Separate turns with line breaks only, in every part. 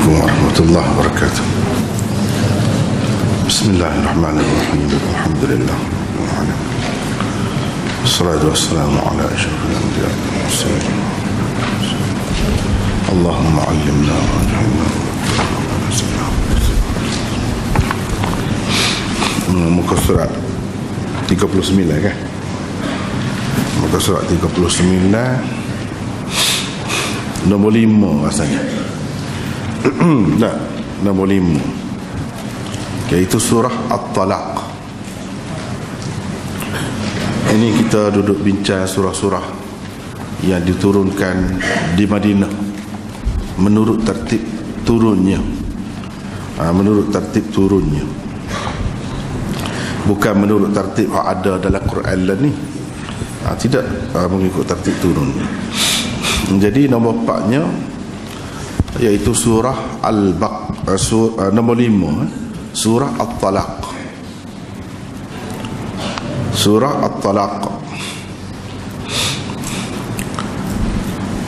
Assalamualaikum warahmatullahi wabarakatuh. Bismillahirrahmanirrahim. Alhamdulillah. Wassalatu wassalamu ala asyrafil anbiya'i wal mursalin. Allahumma 'allimna ma jahilna muka surat 39 kan? Muka surat 39 nombor 5 rasanya. Tak, nombor 5, iaitu surah At-Talaq. Ini kita duduk bincang surah-surah yang diturunkan di Madinah menurut tertib turunnya. Menurut tertib turunnya, bukan menurut tertib yang ada dalam Quran lah ni. Tidak, mengikut tertib turunnya. Jadi nombor 4-nya iaitu surah nombor 5, surah At-Talaq. Surah At-Talaq,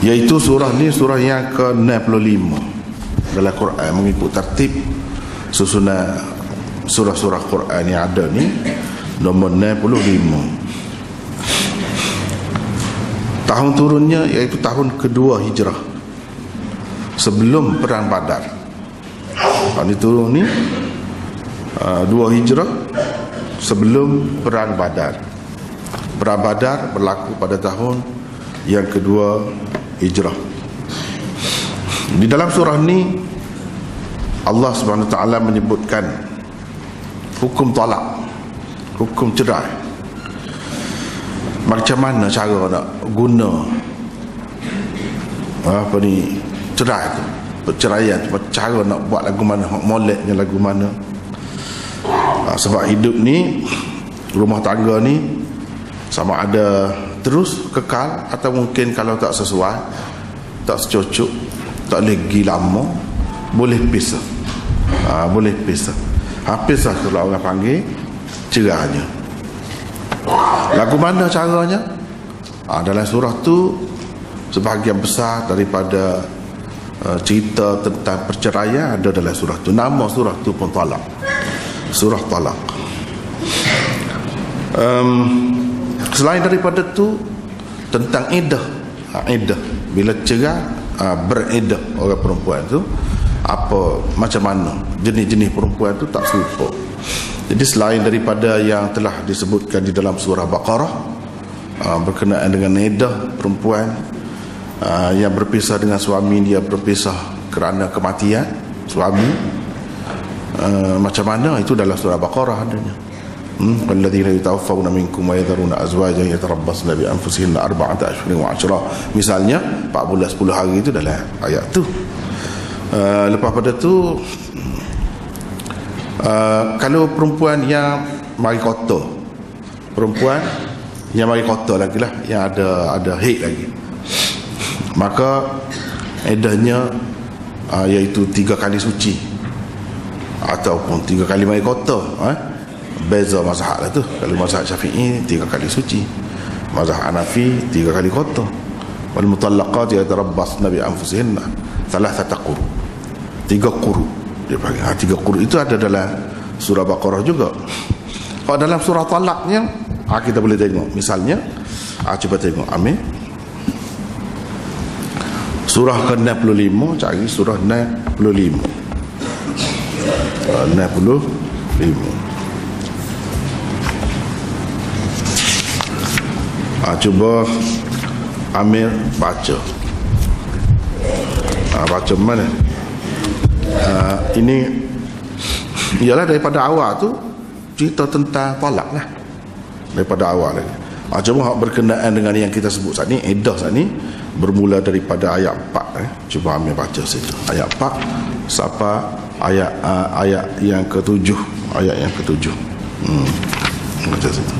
iaitu surah ni surah yang ke-65 dalam Quran mengikut tertib susunan surah-surah Quran yang ada ni, nombor 65. Tahun turunnya iaitu tahun kedua Hijrah, sebelum perang Badar. Ini turun ni 2 Hijrah, sebelum perang Badar. Perang Badar berlaku pada tahun yang kedua Hijrah. Di dalam surah ni Allah Subhanahu Wa Taala menyebutkan hukum talak, hukum cerai. Macam mana cara nak guna cerai tu, perceraian, cara nak buat lagu mana, moleknya lagu mana. Sebab hidup ni, rumah tangga ni, sama ada terus kekal atau mungkin kalau tak sesuai, tak secocok, tak lagi lama, boleh pisah. Boleh pisah. Pisah kalau orang panggil cerainya. Lagu mana caranya? Dalam surah tu sebahagian besar daripada cerita tentang perceraian ada dalam surah tu. Nama surah tu pun Talaq. Surah Talaq. Selain daripada tu, tentang iddah. Iddah, bila cerai, beriddah orang perempuan tu, apa, macam mana jenis-jenis perempuan tu tak serupa. Jadi selain daripada yang telah disebutkan di dalam surah Baqarah berkenaan dengan iddah perempuan yang berpisah dengan suami, dia berpisah kerana kematian suami, macam mana itu dalam surah Baqarah adanya. Walladzina yatawaffawna minkum wa yadharuna azwajan yatarabbasna bi anfusihinna arba'ata ashhurin wa 'ashra. Misalnya 4 bulan 10 hari itu dalam ayat tu. Lepas pada tu, kalau perempuan yang mari kotor, perempuan yang mari kotor lagi lah, yang ada haid lagi, maka iddahnya iaitu 3 kali suci ataupun 3 kali mari kotor. Beza mazhab lah tu. Kalau mazhab Syafi'i 3 kali suci, mazhab Hanafi 3 kali kotor. Wal mutallaqat yatarabbasna bi anfusihinna thalathata quru, 3 quru dia panggil. 3 quru itu ada dalam surah Baqarah juga. Kalau dalam surah Talaqnya kita boleh tengok. Misalnya cuba tengok, amin, surah ke-65, cari surah 65. 65. Cuba Amir baca. Baca mana? Ini ialah daripada awal tu cerita tentang talak lah. Daripada awal lagi. Cuma berkenaan dengan yang kita sebut saat ni, iddah saat ni, bermula daripada ayat 4. Cuba Amir baca situ. Ayat 4 sampai ayat yang ke-7. Ayat yang ke-7. Baca situ.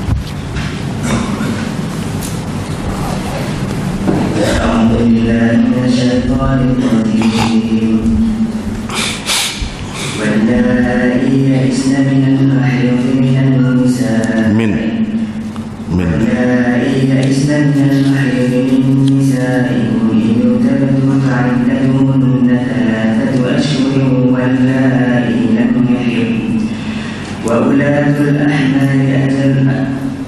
واللائي يئسن من المحيض من النساء واللائي يئسن من المحيض من نسائكم إن ارتبتم فعدتهن 3 أشهر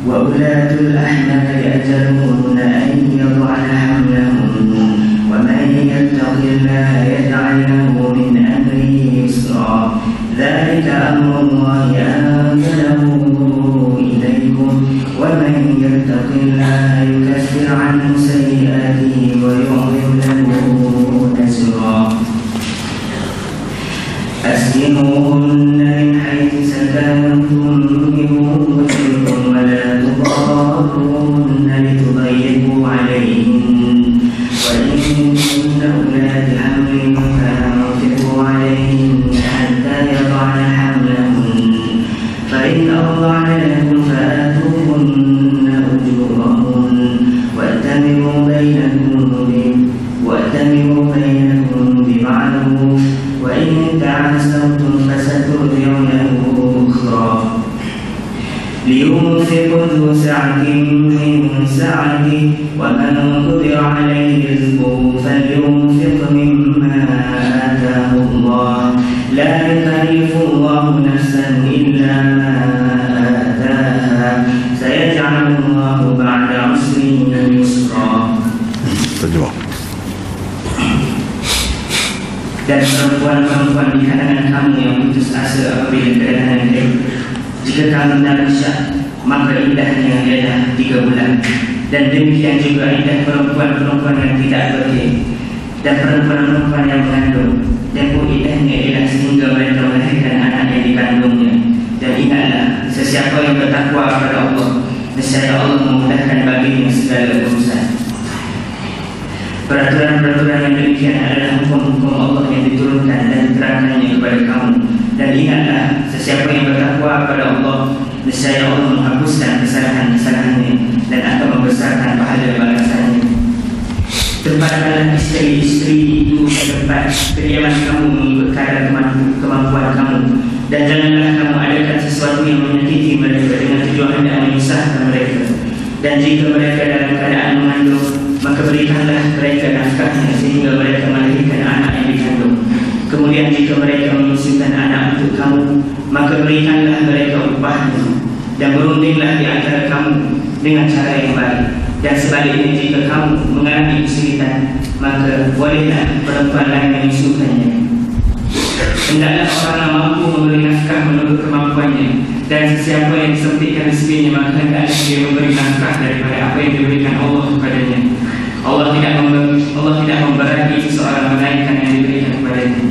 وأولاة الأحمال أجلهن أن يضعن حملهن ومن يتق الله يجعل له من أمره يسرا ذلك أمر الله أنزله إليكم ومن يتق الله يكفر عنه سيئاته ويعظم له أجرا أسكنوهن من حيث سكنتم من وجدكم ولا تضاروهن لتضيقوا عليهن وإن كن أولاد حمل فأنفقوا عليهن حتى يضعن حملهن فإن أرضعن لكم فآتوهن أجورهن وأتمروا بينكم بمعروف وإن تعاسرتم فسترجع له أخرى لينفق ذو سعة من سعته ومن قدر عليه رزقه فلينفق مما آتاه الله لا يكلف الله نفسا إلا ما آتاها سيجعل الله بعد عسر يسرا. Dan perempuan-perempuan di kalangan kamu yang putus asa apabila keadaan baik, jika kamu dalam syak, maka indahnya ialah 3 bulan. Dan demikian juga indah perempuan-perempuan yang tidak berkah dan perempuan-perempuan yang mengandung. Dan indahnya ialah sehingga mereka melahirkan anak yang dikandungnya. Dan ingatlah, sesiapa yang bertakwa kepada Allah, nescaya Allah memudahkan baginya segala urusan. Peraturan-peraturan yang demikian adalah hukum-hukum Allah yang diturunkan dan diterangkannya kepada kamu. Dan ingatlah, sesiapa yang bertakwa kepada Allah, nescaya Allah menghapuskan kesalahan-kesalahannya dan akan membesarkan pahala balasannya. Tempatkanlah isteri-isteri itu di tempat kediaman kamu mengikut kadar kemampuan kamu. Dan janganlah kamu adakan sesuatu yang menyakiti mereka dengan tujuan hendak menyusahkan mereka. Dan jika mereka dalam keadaan mengandung, maka berikanlah mereka nafkahnya sehingga mereka melahirkan anak yang dikandung. Kemudian jika mereka menyusukan anak untuk kamu, maka berikanlah mereka upahnya. Dan berundinglah di antara kamu dengan cara yang baik. Dan sebaliknya jika kamu mengalami kesulitan, maka bolehlah perempuan lain menyusukannya. Hendaklah orang yang mampu memberi nafkah menurut kemampuannya. Dan sesiapa yang disempitkan rezekinya, maka hendaklah dia memberi nafkah daripada apa yang diberikan Allah kepadanya. Allah tidak memberati seseorang melainkan yang diberikan kepadanya.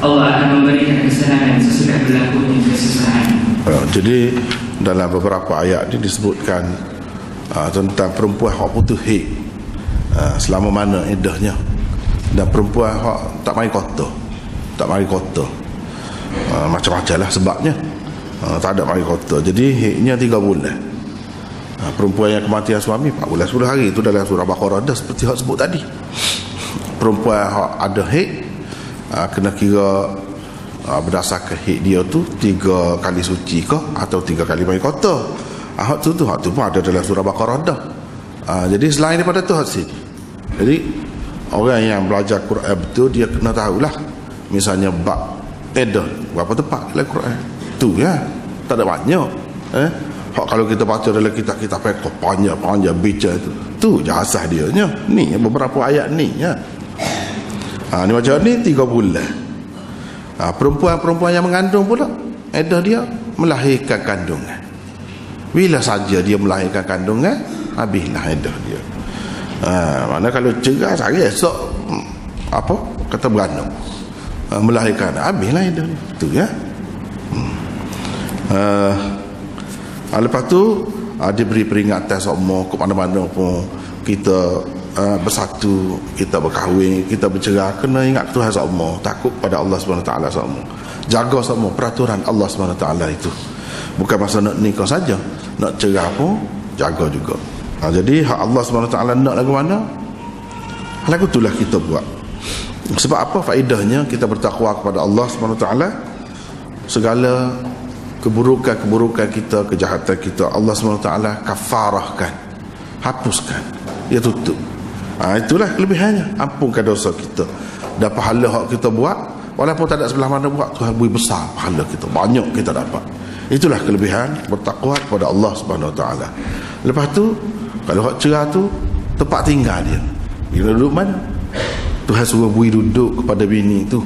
Allah akan memberikan kesenangan sesudah berlakunya kesusahan.
Jadi dalam beberapa ayat ini disebutkan tentang perempuan yang putus haid, selama mana iddahnya, dan perempuan yang tak mari kota, macam-macam lah sebabnya, tak ada mari kota. Jadi haidnya 3 bulan. Perempuan yang kematian suami 4 bulan 10 hari. Itu dalam surah Baqarah dah seperti yang sebut tadi. Perempuan yang ada haid kena kira berdasarkan haid dia tu 3 kali suci ke atau 3 kali mari kota. Hak tu pun ada dalam surah Baqarah dah. Jadi selain daripada tu hasil. Jadi orang yang belajar Quran betul, dia kena tahulah misalnya bab edah berapa tepat dalam Quran tu ya. Tak ada banyak. Kalau kita baca dalam kitab-kitab fiqh panjang bicara tu je asas dia nya. Ni beberapa ayat ni ya. Ni macam ni 3 bulan. Perempuan yang mengandung pula edah dia melahirkan kandungan. Bila saja dia melahirkan kandungan, habislah edah dia. Mana kalau cerah sehari esok kata beranak, melahirkan, habislah edah dia. Tu ya. Lepas tu diberi peringatan semua ke mana-mana pun kita bersatu, kita berkahwin, kita bercerai, kena ingat Tuhan semua, takut pada Allah SWT semua, jaga semua peraturan Allah SWT itu. Bukan masa nak nikah saja, nak cerai pun jaga juga. Jadi hak Allah SWT nak lagu mana, lagu itulah kita buat. Sebab apa faedahnya kita bertakwa kepada Allah SWT? Segala keburukan kita, kejahatan kita, Allah SWT kafarahkan, hapuskan, dia tutup. Itulah kelebihannya, ampunkan dosa kita dan pahala hak kita buat, walaupun tak ada sebelah mana buat, Tuhan beri besar pahala kita, banyak kita dapat. Itulah kelebihan bertakwa kepada Allah Subhanahu Wa Taala. Lepas tu kalau hak cerah tu tempat tinggal dia. Dia duduk mana? Tuhan suruh bui duduk kepada bini tu.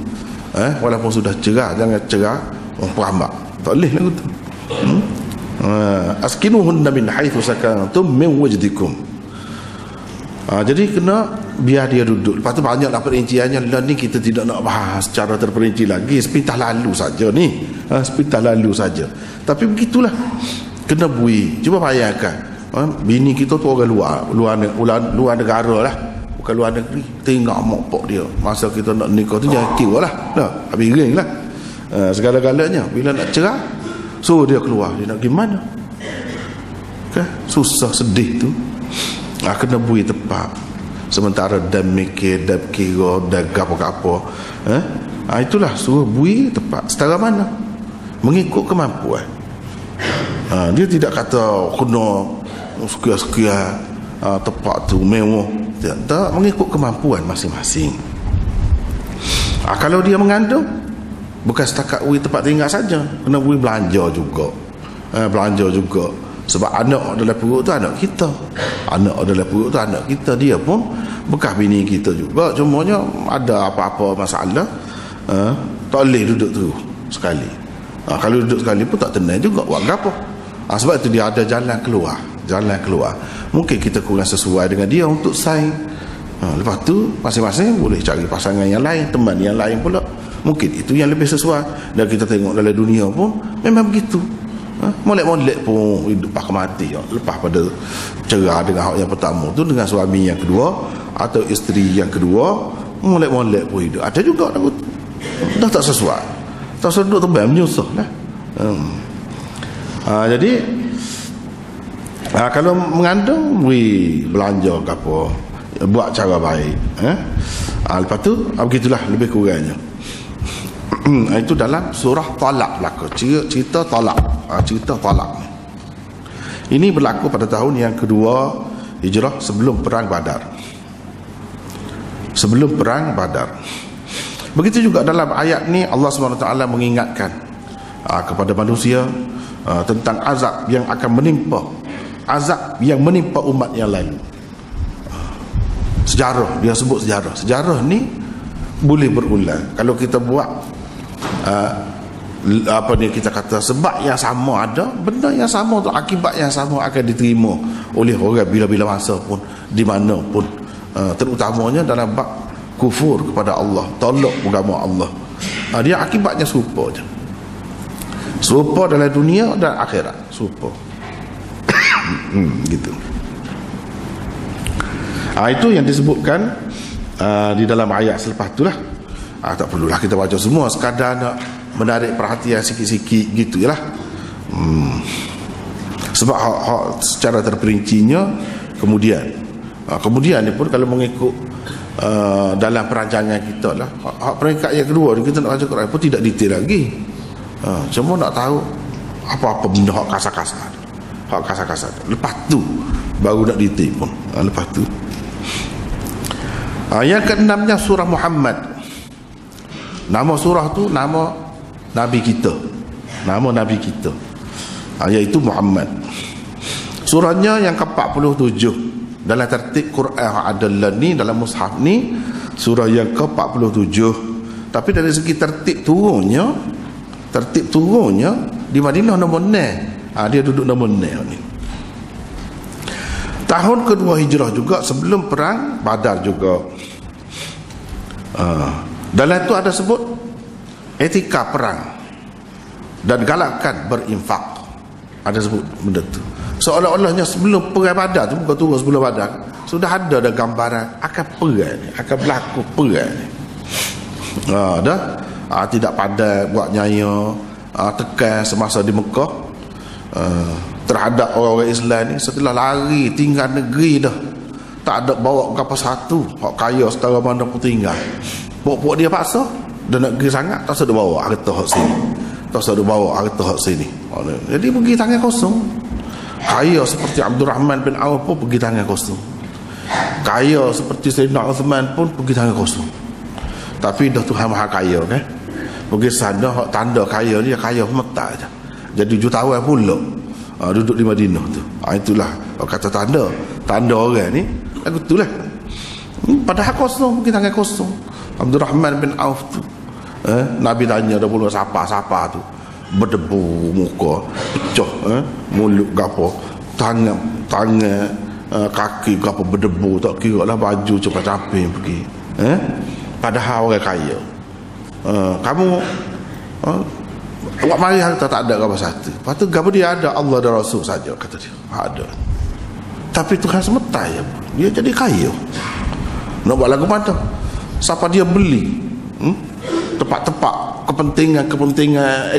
Walaupun sudah cerah, jangan cerah orang perambak. Tak boleh lagu tu. Askinuhunna min haitsu sakantum min wajdikum. Jadi kena biar dia duduk. Lepas tu banyaklah perinciannya. Lah ni kita tidak nak bahas secara terperinci lagi. Sepintas lalu saja ni. Sepintas lalu saja. Tapi begitulah. Kena bui. Cuba bayangkan. Bini kita tu orang luar negara lah. Bukan luar negeri. Tengok mak pak dia. Masa kita nak nikah tu jangan kira lah. Habis ring lah. Segala-galanya. Bila nak cerah, suruh dia keluar. Dia nak pergi mana? Susah, sedih tu. Kena bui tepat. Sementara dan mikir, dan kira, dan apa-apa. Itulah suruh bui tepat. Setara mana? Mengikut kemampuan. Dia tidak kata kena sekian-sekian tepat tu mewah. Tak, mengikut kemampuan masing-masing. Kalau dia mengandung, bukan setakat bui tempat tinggal saja, kena bui belanja juga. Belanja juga. Sebab anak dalam perut tu anak kita. Anak dalam perut tu anak kita. Dia pun bekas bini kita juga. Cumanya ada apa-apa masalah, tak boleh duduk tu sekali. Kalau duduk sekali pun tak tenang juga buat apa. Sebab itu dia ada jalan keluar. Jalan keluar. Mungkin kita kurang sesuai dengan dia untuk saing. Lepas tu masing-masing boleh cari pasangan yang lain, teman yang lain pula. Mungkin itu yang lebih sesuai. Dan kita tengok dalam dunia pun memang begitu. Molek-molek pun hidup pakai mati. Lepas pada cerah dengan hak yang pertama tu, dengan suami yang kedua atau isteri yang kedua, molek-molek pun hidup. Ada juga dah tak sesuai. Tak sesuai, duduk tebal menyusah lah. Jadi kalau mengandung, belanja ke apa, buat cara baik. Lepas tu begitulah lebih kurangnya. Itu dalam surah Talaq berlaku. Cerita Talaq. Cerita Talaq ini berlaku pada tahun yang kedua Hijrah, sebelum perang Badar. Sebelum perang Badar. Begitu juga dalam ayat ni Allah SWT mengingatkan kepada manusia tentang azab yang akan menimpa, azab yang menimpa umat yang lalu. Sejarah, dia sebut sejarah. Sejarah ni boleh berulang. Kalau kita buat kita kata sebab yang sama ada, benda yang sama tu, akibat yang sama akan diterima oleh orang bila-bila masa pun, di mana pun. Terutamanya dalam bab kufur kepada Allah, tolak agama Allah. Dia akibatnya serupa je. Serupa dalam dunia dan akhirat, serupa. Gitu. Itu yang disebutkan di dalam ayat selepas tu lah. Tak perlulah kita baca semua, sekadar nak menarik perhatian sikit-sikit gitu je lah. Sebab secara terperincinya kemudian ni pun kalau mengikut dalam perancangan kita lah, peringkat yang kedua ni kita nak baca Quran pun tidak detail lagi. Cuma nak tahu apa-apa benda hak kasar-kasar. Lepas tu baru nak detail pun. Lepas tu yang keenamnya surah Muhammad. Nama surah tu nama Nabi kita. Nama Nabi kita, iaitu Muhammad. Surahnya yang ke-47 dalam tertib Quran adalah ni, dalam mushaf ni surah yang ke-47. Tapi dari segi tertib turunnya di Madinah nombor 9. Dia duduk nombor 9 ni. Tahun kedua Hijrah juga, sebelum perang Badar juga. Dalam itu ada sebut etika perang dan galakkan berinfak. Ada sebut benda tu. Seolah-olahnya sebelum perang Badar tu, bukan turun sebelum Badar, sudah ada gambaran akan perang ni, akan berlaku perang ni. Tidak pandai buat nyaya, tekan semasa di Mekah terhadap orang-orang Islam ni. Setelah lari tinggal negeri dah, tak ada bawa kapal satu, hak kaya setara mana pun tinggal. Pok-pok dia paksa, dia nak pergi sangat, tak usah dia bawa harta hak sini, tak usah dia bawa harta hak sini. Jadi pergi tangan kosong. Kaya seperti Abdul Rahman bin Auf pun pergi tangan kosong. Kaya seperti Sayyidina Uthman pun pergi tangan kosong. Tapi dah Tuhan Maha Kaya kan, pergi sana hak tanda kaya dia, kaya mata je. jadi jutawan pula duduk di Madinah tu. Itulah kata tanda orang ni lagu itulah. Padahal kosong, mungkin tangan kosong. Abdurrahman bin Auf tu, Nabi tanya dah pula siapa tu, berdebu muka, pecah, mulut gapo, tangan kaki gapo berdebu, tak kira lah baju cepat-cepat pergi. Padahal orang kaya. Kamu awak mari harta tak ada apa satu. Lepas tu gapo dia ada, Allah dan Rasul saja, kata dia. Ada. Tapi Tuhan semata ya, dia jadi kaya. Nak buat lagu mana? Siapa dia beli? Tempat-tempat kepentingan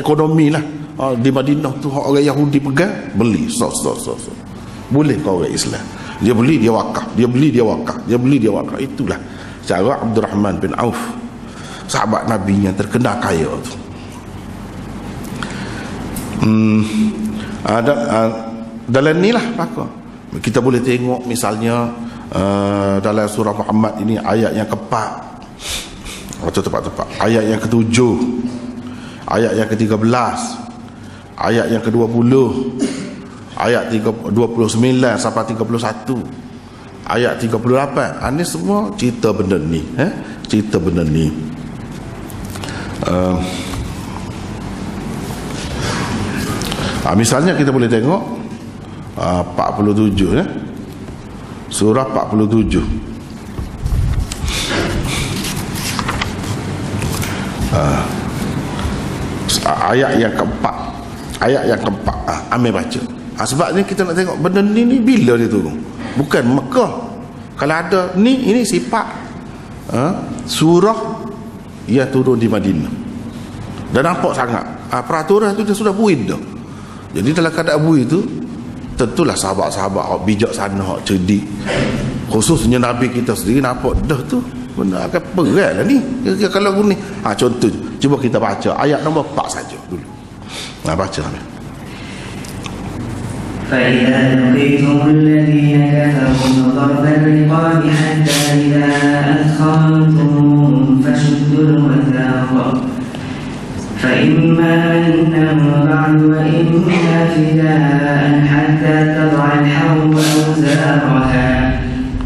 ekonomi lah. Di Madinah tu orang Yahudi pegang, beli. So. Boleh kau orang Islam. Dia beli, dia wakaf. Dia beli, dia wakaf. Dia beli, dia wakaf. Itulah cara Abdurrahman bin Auf, sahabat Nabi yang terkenal kaya tu. Dalam ni lah kita boleh tengok misalnya dalam surah Muhammad ini ayat yang keempat atau tepat-tepat ayat yang ke-7, ayat yang ke-13, ayat yang ke-20, ayat 29 sampai 31, ayat 38. Ini semua cerita benda ni, cerita benda ni. Misalnya kita boleh tengok 47 surah 47 ayat yang keempat, ambil baca. Sebabnya kita nak tengok benda ni bila dia turun, bukan Mekah. Kalau ada ini sifat surah yang turun di Madinah, dan nampak sangat peraturan tu dia sudah buat dah. Jadi dalam keadaan buat itu, tentulah sahabat-sahabat bijaksana, cerdik, khususnya Nabi kita sendiri nampak dah tu benda akan berat lah ni. Kalau ni contoh, cuba kita baca ayat nombor 4 saja dulu. Baca ni.
فإذا لقيتم الذين كفروا ضرب الرقاب حتى إذا أثخنتموهم فشدوا الوثاق فإما منا بعد وإما فداء حتى تضع الحرب أوزارها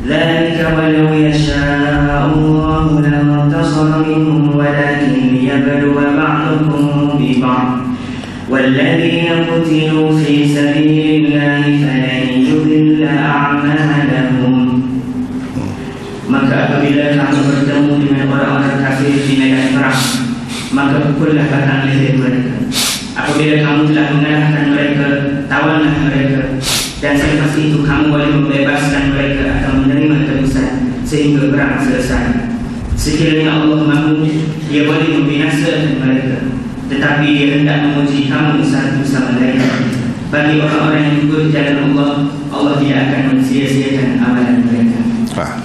ذلك ولو يشاء الله لانتصر منهم ولكن ليبلو بعضكم ببعض والذين قتلوا في سبيل الله فلن يضل أعمالهم. Maka apabila kamu bertemu dengan orang-orang kafir di medan perang, maka pukullah batang leher mereka. Apabila kamu telah mengalahkan mereka, tawanlah mereka, dan selepas itu kamu boleh membebaskan mereka atau menerima tebusan sehingga perang selesai. Sekiranya Allah mahu, Dia boleh membinasakan mereka, tetapi Dia hendak menguji kamu satu sama lain. Bagi orang-orang yang ikut jalan Allah, Allah tidak akan mensia-siakan amalan mereka.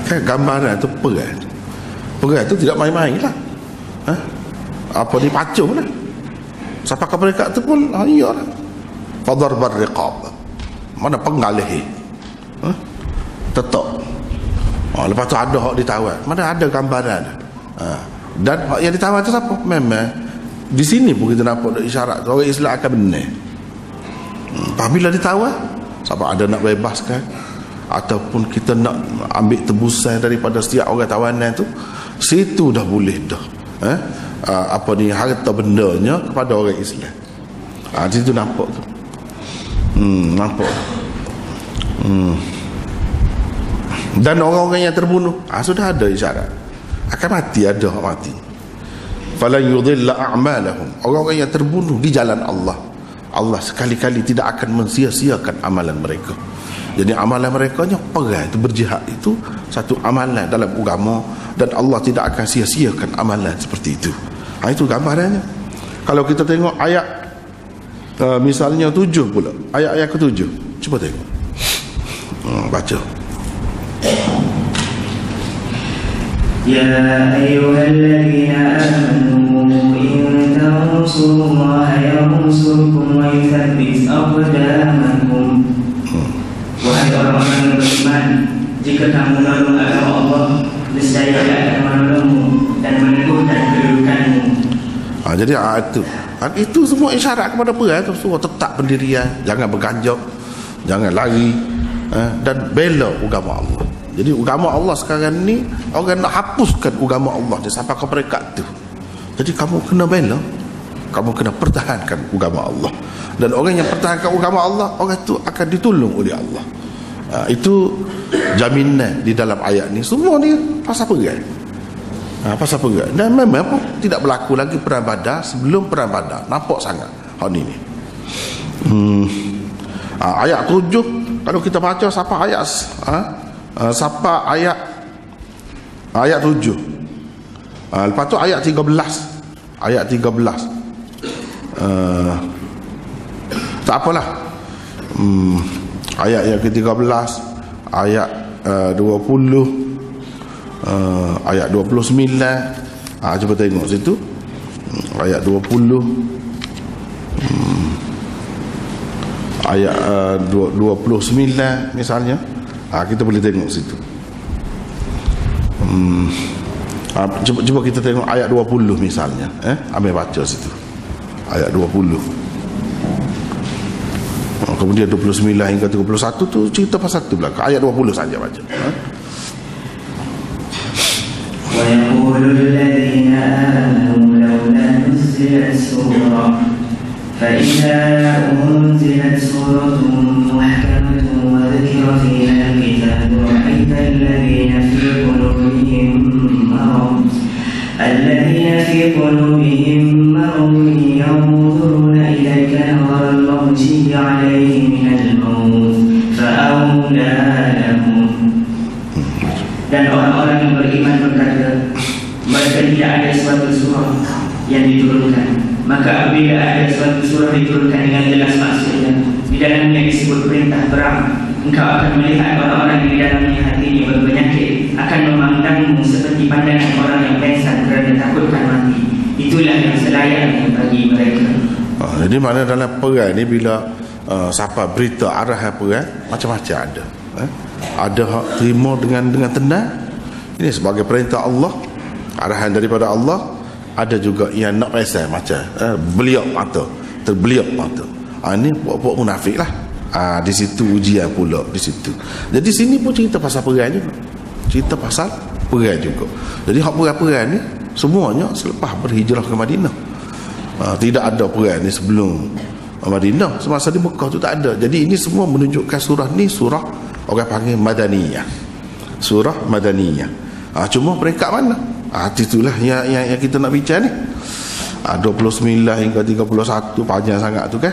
Kan gambaran tu perang tu tidak main-main lah. Apa dipacung lah. Siapa ke mereka tu pun iya lah. Fadarbar riqab, mana pengalih tetap. Lepas tu ada hak ditawan, mana ada gambaran. Dan hak yang ditawan tu siapa? Memang di sini pun kita nampak ada isyarat orang Islam akan benar. Apabila ditawan, siapa ada nak bebaskan ataupun kita nak ambil tebusan daripada setiap orang tawanan tu, situ dah boleh dah harta bendanya kepada orang Islam. Situ nampak tu. Nampak. Dan orang-orang yang terbunuh sudah ada isyarat akan mati, ada mati. Falan yudilla a'malahum. Orang-orang yang terbunuh di jalan Allah, Allah sekali-kali tidak akan mensia-siakan amalan mereka. Jadi amalan mereka nya perang itu, berjihad itu satu amalan dalam agama, dan Allah tidak akan sia-siakan amalan seperti itu. Itu gambarannya. Kalau kita tengok ayat misalnya 7 pula, ayat ke-7, cuba tengok, baca.
Ya ayyuhalladzina amanu in tansurullaha yansurkum wa yuthabbit aqdamakum. Wahai orang-orang yang beriman, jika kamu menolong agama Allah, nescaya Dia akan menolongmu dan meneguhkan kedudukanmu.
Jadi itu semua isyarat kepada perang tu, suruh tetap pendirian, jangan berganjak, jangan lari, dan bela agama Allah. Jadi agama Allah sekarang ni orang nak hapuskan agama Allah dia sampai ke peringkat tu. Jadi kamu kena bela, kamu kena pertahankan agama Allah. Dan orang yang pertahankan agama Allah, orang tu akan ditolong oleh Allah. Itu jaminan di dalam ayat ni. Semua ni pasal perang. Pasal perang. Dan memang pun tidak berlaku lagi perang Badar sebelum perang Badar. Nampak sangat hal ni. Ayat 7 kalau kita baca sampai ayat sampai ayat 7. Lepas tu ayat 13. Ayat 13. Tak apalah. Ayat yang ke-13, ayat 20, ayat 29. Cuba tengok situ. Ayat 20, ayat 29 misalnya. Kita boleh tengok situ. Cuba kita tengok ayat 20 misalnya. Ambil baca situ. Ayat 20. Kemudian 29 hingga 31 tu cerita pasal tu belakang. Ayat 20 saja baca.
Wa yaqulu alladhina amanu lawla nuzilat surah fa idza unzilat suratun muhkamatun wa dhukira fiha al-kitab ra'aita alladhina fi qulubihim marad yanzuruna ilayka nazara al-maghshi alayhi min al-maut fa'awla lahum. Dan orang-orang yang beriman berkata, mereka tidak ada suatu surah yang diturunkan. Maka apabila ada suatu surah diturunkan dengan jelas maksudnya, di dalamnya disebut perintah perang, engkau akan melihat orang-orang yang di dalamnya hatinya berpenyakit akan memandangmu seperti pandangan orang yang pingsan kerana takutkan mati. Itulah yang selayaknya bagi mereka.
Jadi mana dalam perang ni bila siapa berita arahan perang macam-macam ada. Ada hak terima dengan tenang, ini sebagai perintah Allah, arahan daripada Allah. Ada juga yang nak pingsan macam beliau mata, terbeliak mata. Ini buat-buat munafik lah. Di situ ujian pula di situ. Jadi sini pun cerita pasal perang juga. Cerita pasal perang juga. Jadi hak perang ni semuanya selepas berhijrah ke Madinah. Tidak ada perang ni sebelum Madinah. Semasa di Mekah tu tak ada. Jadi ini semua menunjukkan surah ni surah orang panggil Madaniyah. Surah Madaniyah. Cuma peringkat mana? Itulah yang kita nak bincang ni. 29 hingga 31 panjang sangat tu kan.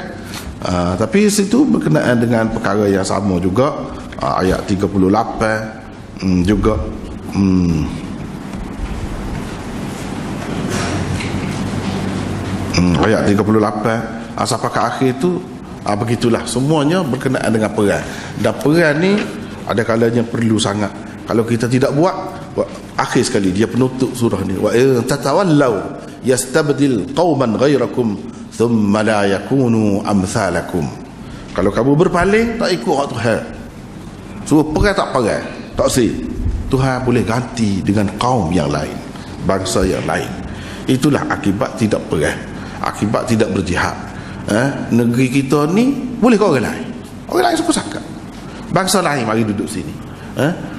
Tapi situ berkenaan dengan perkara yang sama juga. Ayat 38 juga. Ayat 38 sampai ke akhir tu begitulah, semuanya berkenaan dengan perang. Dan perang ni ada kalanya perlu sangat. Kalau kita tidak buat akhir sekali dia penutup surah ni, wa tatawallau yastabdil qauman ghairakum thumma la yakunu amsalakum. Kalau kamu berpaling tak ikut hak Tuhan, suruh perang tak perang, tak si, Tuhan boleh ganti dengan kaum yang lain, bangsa yang lain. Itulah akibat tidak perang, akibat tidak berjihad. Negeri kita ni boleh ke orang lain suka sakat, bangsa lain mari duduk sini.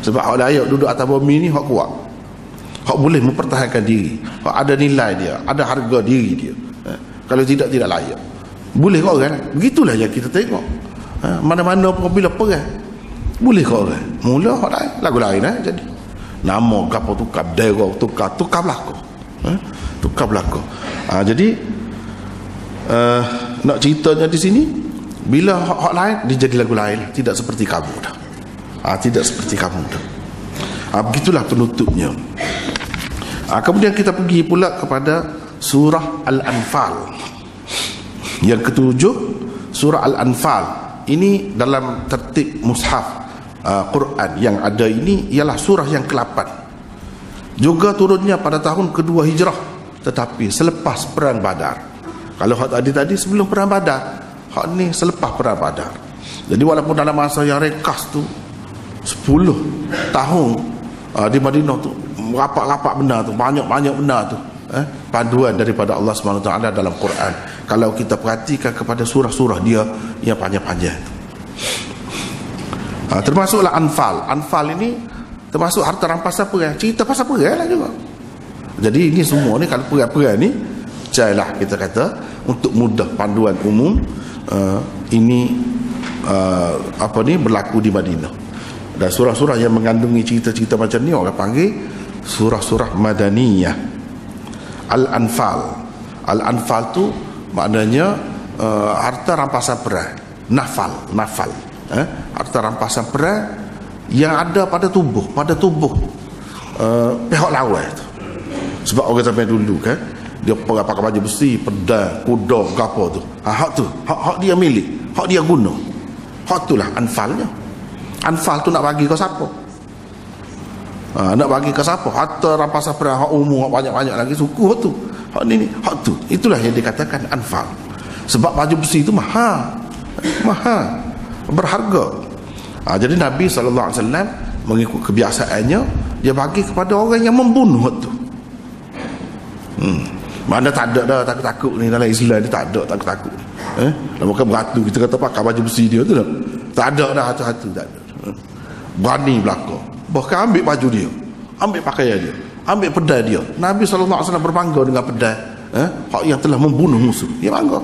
Sebab hak layak duduk atas bumi ni hak kuat, hak boleh mempertahankan diri, hak ada nilai dia, ada harga diri dia. Kalau tidak layak. Boleh ke orang? Begitulah yang kita tengok. Mana-mana pun bila perang boleh ke orang, mula hak lain, lagu lain jadi nama gapo tukar, daerah tukar belakang. Tukar belakang. Jadi nak ceritanya di sini, bila hak lain dia jadi lagu lain, tidak seperti kamu dah. Tidak seperti kamu dah. Begitulah penutupnya. Kemudian kita pergi pula kepada surah Al-Anfal yang ketujuh. Surah Al-Anfal ini dalam tertib mushaf Quran yang ada ini ialah surah yang ke-8. Juga turunnya pada tahun kedua hijrah, tetapi selepas perang Badar. Kalau hak tadi sebelum perang Badar, hak ni selepas perang Badar. Jadi walaupun dalam masa yang ringkas tu 10 tahun di Madinah tu rapat-rapat benar tu, banyak-banyak benar tu, panduan daripada Allah SWT dalam Quran. Kalau kita perhatikan kepada surah-surah dia yang panjang-panjang. Termasuklah Anfal. Anfal ini termasuk harta rampasan perang. Cerita pasal perang lah juga. Jadi ini semua ni, kalau perang-perang ni, jailah kita kata untuk mudah panduan umum, ini berlaku di Madinah. Dan surah-surah yang mengandungi cerita-cerita macam ni orang panggil surah-surah Madaniyah. Al-Anfal. Al-Anfal tu maknanya harta rampasan perang. Nafal. Harta rampasan perang yang ada pada tubuh pihak lawan tu. Sebab orang sampai dulu kan, dia pakai baju besi, pedang, kuda, apa tu. Hak dia milik, hak dia guna. Hak itulah anfalnya. Anfal tu nak bagi ke siapa? Nak bagi ke siapa? Harta rampasan perang hak umum, hak banyak-banyak lagi suku hak tu. Hak ni, hak tu. Itulah yang dikatakan anfal. Sebab baju besi itu mahal, berharga. Jadi Nabi SAW mengikut kebiasaannya, dia bagi kepada orang yang membunuh hak tu. Mana tak ada dah takut-takut ni dalam Islam ni, tak ada takut-takut. Bukan beratu kita kata pakai baju besi dia tu dah. Tak ada dah hatu-hatu, tak ada. Berani belaka. Bahkan ambil baju dia, ambil pakaian dia, ambil pedang dia. Nabi SAW berbangga dengan pedang hak yang telah membunuh musuh. Dia bangga.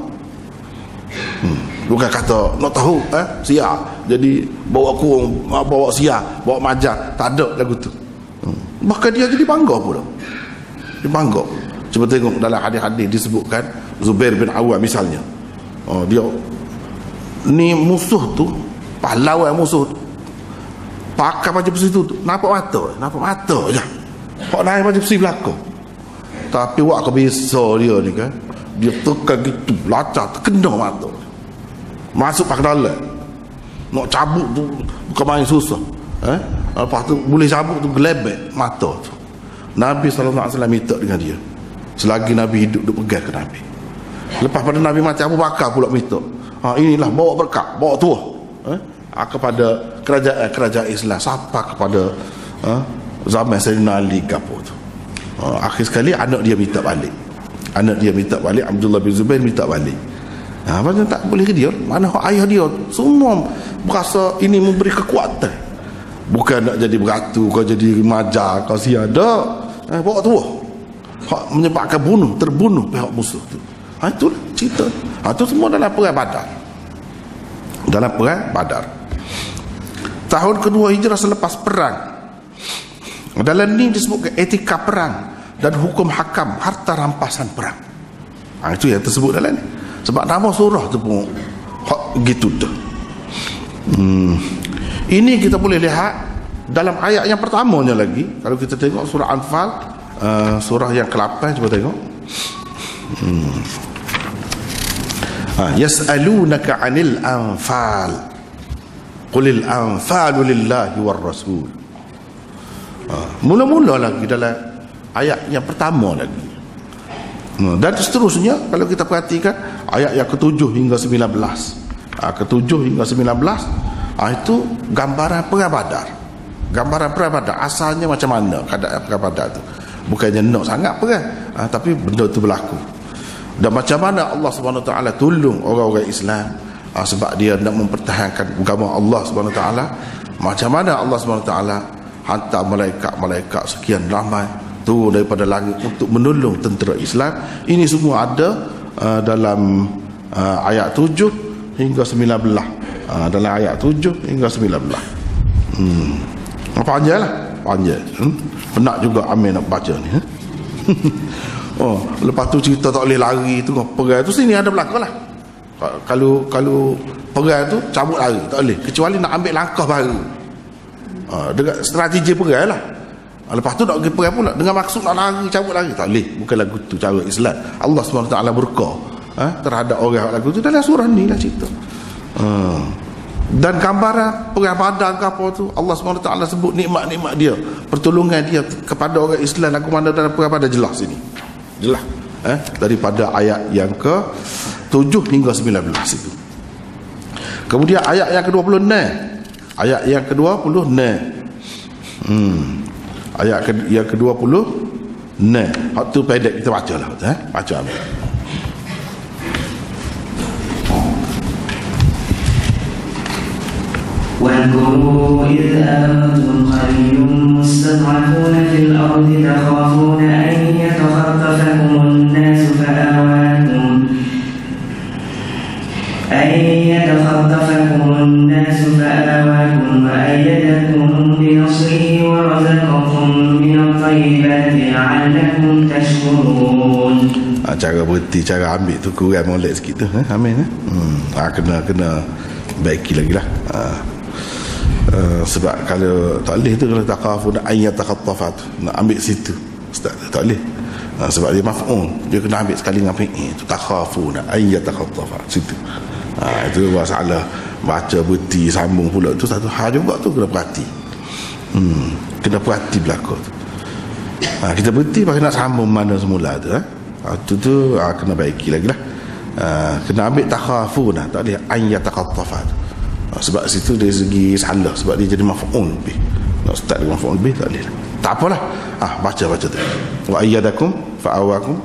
Bukan kata nak tahu siap jadi bawa kurung, bawa siap, bawa majak. Tak ada lagu tu. Bahkan dia jadi bangga pula. Dia bangga. Cuba tengok dalam hadis-hadis disebutkan Zubair bin Awam misalnya. Dia ni musuh tu, pahlawan musuh tu, pakai baju besi tu nampak mata je. Hak naik baju besi belakang. Tapi wak kebiasa dia ni kan, dia tekan gitu, lacak terkena mata. Masuk pakai dalam. Nak cabut tu bukan main susah. Lepas tu boleh cabut tu gelebek mata tu. Nabi SAW minta dengan dia. Selagi Nabi hidup, dia pegang ke Nabi. Lepas pada Nabi mati, Abu Bakar pula minta. Inilah bawa berkat, bawa tua kepada kerajaan Islam. Sampai kepada zaman Sayyidina Ali kapo tu. Akhir sekali anak dia minta balik. Abdullah bin Zubair minta balik. Macam tak boleh ke dia? Mana ayah dia semua berasa ini memberi kekuatan. Bukan nak jadi beratu, kau jadi remaja, kau siada, bawa tua. Menyebabkan terbunuh pihak musuh tu. Itulah cerita. Itu semua dalam perang Badar. Tahun kedua Hijrah selepas perang. Dalam ni disebutkan etika perang dan hukum hakam harta rampasan perang. Itu yang tersebut dalam ni. Sebab nama surah tu pun gitu dah. Ini kita boleh lihat dalam ayat yang pertamanya lagi. Kalau kita tengok surah Anfal, surah yang ke-8, cuba tengok. Yas'alunaka 'anil anfal qulil anfalu lillahi war rasul. Mula-mula lagi dalam ayat yang pertama lagi. Dan seterusnya kalau kita perhatikan ayat yang ke-7 hingga 19. Ke-7 hingga 19 itu gambaran perang Badar. Asalnya macam mana keadaan perang Badar tu. Bukannya nak sangat perang, tapi benda tu berlaku. Dan macam mana Allah SWT tolong orang-orang Islam sebab dia nak mempertahankan agama Allah SWT. Macam mana Allah SWT hantar malaikat-malaikat sekian ramai turun daripada langit untuk menolong tentera Islam. Ini semua ada dalam ayat 7 hingga 19. Dalam ayat 7 hingga 19. Panjang. Penat juga Amir nak baca ni. Lepas tu cerita tak boleh lari tu, perang tu sini ada belakang lah. Kalau perang tu cabut lari tak boleh, kecuali nak ambil langkah baru. Dengan strategi perang lah. Lepas tu nak pergi perang pula dengan maksud nak lari, cabut lari, tak boleh. Bukan lagu tu cara Islam. Allah SWT berka terhadap orang lagu tu dalam surah ni lah cerita. Dan gambaran perang Badar ke apa tu, Allah SWT sebut nikmat-nikmat dia, pertolongan dia kepada orang Islam lagu mana dalam perang Badar, jelas ini. Jelas daripada ayat yang ke-7 hingga 19 itu. Kemudian ayat yang ke-26. Ayat yang ke-26. Ayat yang ke-26 Nah, hak tu pendek kita baca lah. Baca ambil.
واذكروا إذ أنتم قليل مستضعفون في الأرض تخافون أن يتخطفكم الناس فآواكم وأيدكم بنصره ورزقكم من الطيبات لعلكم تشكرون.
Cara berhenti, cara ambil tu kurang molek sikit tu. Amin. Kena baiki lagi lah. Sebab kalau tak boleh tu, kalau takafun ayat takhattafat, nak ambil situ ustaz tak boleh. Sebab dia maf'ul, dia kena ambil sekali dengan fi'il tu, takhafun ayat takhattafat situ. Itu masalah baca berhenti sambung pula tu satu hal juga tu, kena perhati. Kena perhati belakang tu. Kita berhenti pakai nak sambung mana semula tu. Tu kena baiki lagi lah. Kena ambil takhafun, tak boleh ayat takhattafat. Sebab situ dari segi salah, sebab dia jadi maf'ul bih. Nak start dengan maf'ul bih tak boleh. Tak apalah. Baca tu. Wa ayyadakum fa'awakum.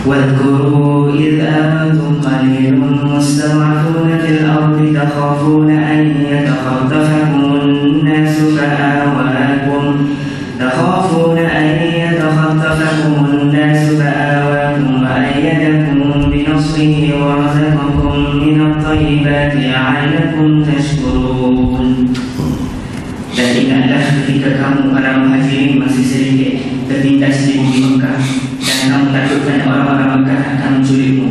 واذكروا إذ أنتم قليل مستضعفون في الأرض تخافون أن يتخطفكم الناس فآواكم وأيدكم بنصره ورزقكم من الطيبات لعلكم تشكرون. Dan ingatlah ketika kamu para muhajirin masih sedikit tertindas di bumi Mekah, dan kamu takutkan orang-orang Mekah akan menculikmu,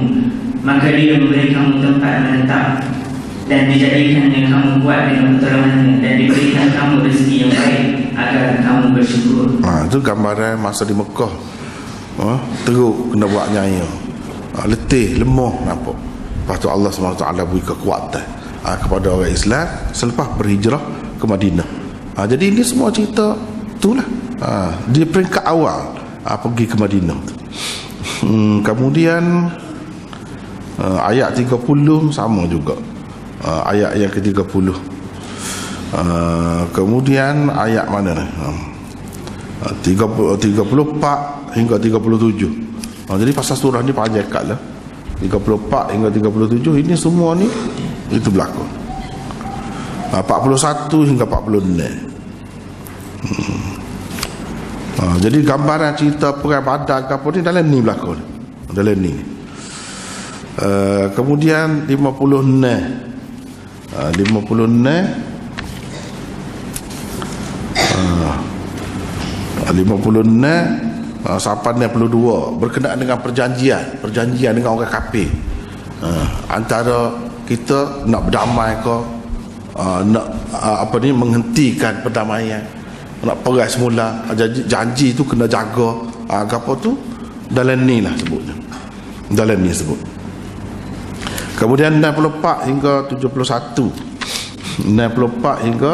maka dia memberi kamu tempat menetap dan dijadikannya kamu kuat dengan pertolongannya, dan diberikan kamu rezeki yang baik agar kamu bersyukur.
Itu gambaran masa di Mekah. Teruk kena buat nyaya, letih, lemah, nampak. Lepas tu Allah SWT beri kekuatan kepada orang Islam selepas berhijrah ke Madinah. Jadi ini semua cerita itulah. Dia peringkat awal pergi ke Madinah. Kemudian ayat 30 sama juga. Ayat yang ke-30. Kemudian ayat mana ni? 34 hingga 37. Jadi pasal surah ni panjang kat lah. 34 hingga 37 ini semua ni itu berlaku. 41 hingga 46. Jadi gambaran cerita perang Badar ke apa ni dalam ni berlaku. Dalam ni. Kemudian 56 sampai 62 berkenaan dengan perjanjian dengan orang kafir. Antara kita nak berdamai ke, nak menghentikan perdamaian, nak perang semula, janji tu kena jaga. Apa tu dalam ni lah sebutnya. Dalam ni sebut. Kemudian 64 hingga 71. 64 hingga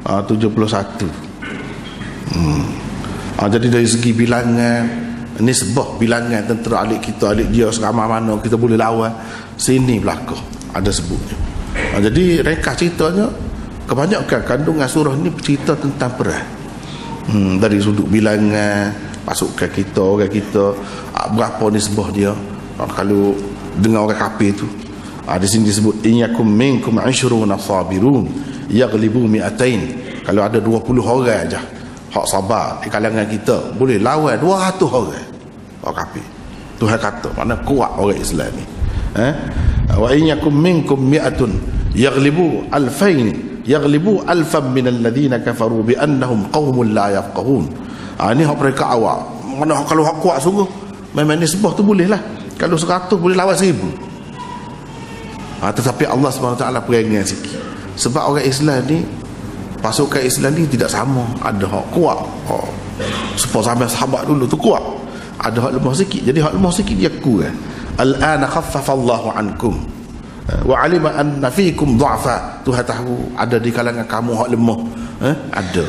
71. Jadi dari segi bilangan, ini sebuah bilangan tentera alik kita, alik dia seramai mana kita boleh lawan, sini belakang ada sebutnya. Jadi ringkas ceritanya, kebanyakan kandungan surah ni cerita tentang perang. Dari sudut bilangan pasukan kita, orang kita, berapa nisbah dia. Kalau dengan orang kafir tu, di sini disebut inyakum minkum 20 sabirun yaghlibu mi'atain. Kalau ada 20 orang aja hak sabar di kalangan kita, boleh lawan 200 orang kafir. Tuhan kata mana kuat orang Islam ni. Wa inyakum minkum mi'atun yaghlibu alfan min alladhina kafaru bi annahum qaumun la yafqahun. Ini hak mereka awal. Mana kalau hak kuat sungguh, memang nisbah tu boleh lah. Kalau 100 boleh lawan 1000. Tetapi Allah SWT peringat sikit. Sebab orang Islam ni, pasukan Islam ni tidak sama. Ada hak kuat, supaya sampai sahabat dulu tu kuat, ada hak lemah sikit. Jadi hak lemah sikit dia kurang. Al-ana khaffafallahu ankum wa alima anna fikum dha'fa. Tuhan tahu ada di kalangan kamu hak lemah. Ada.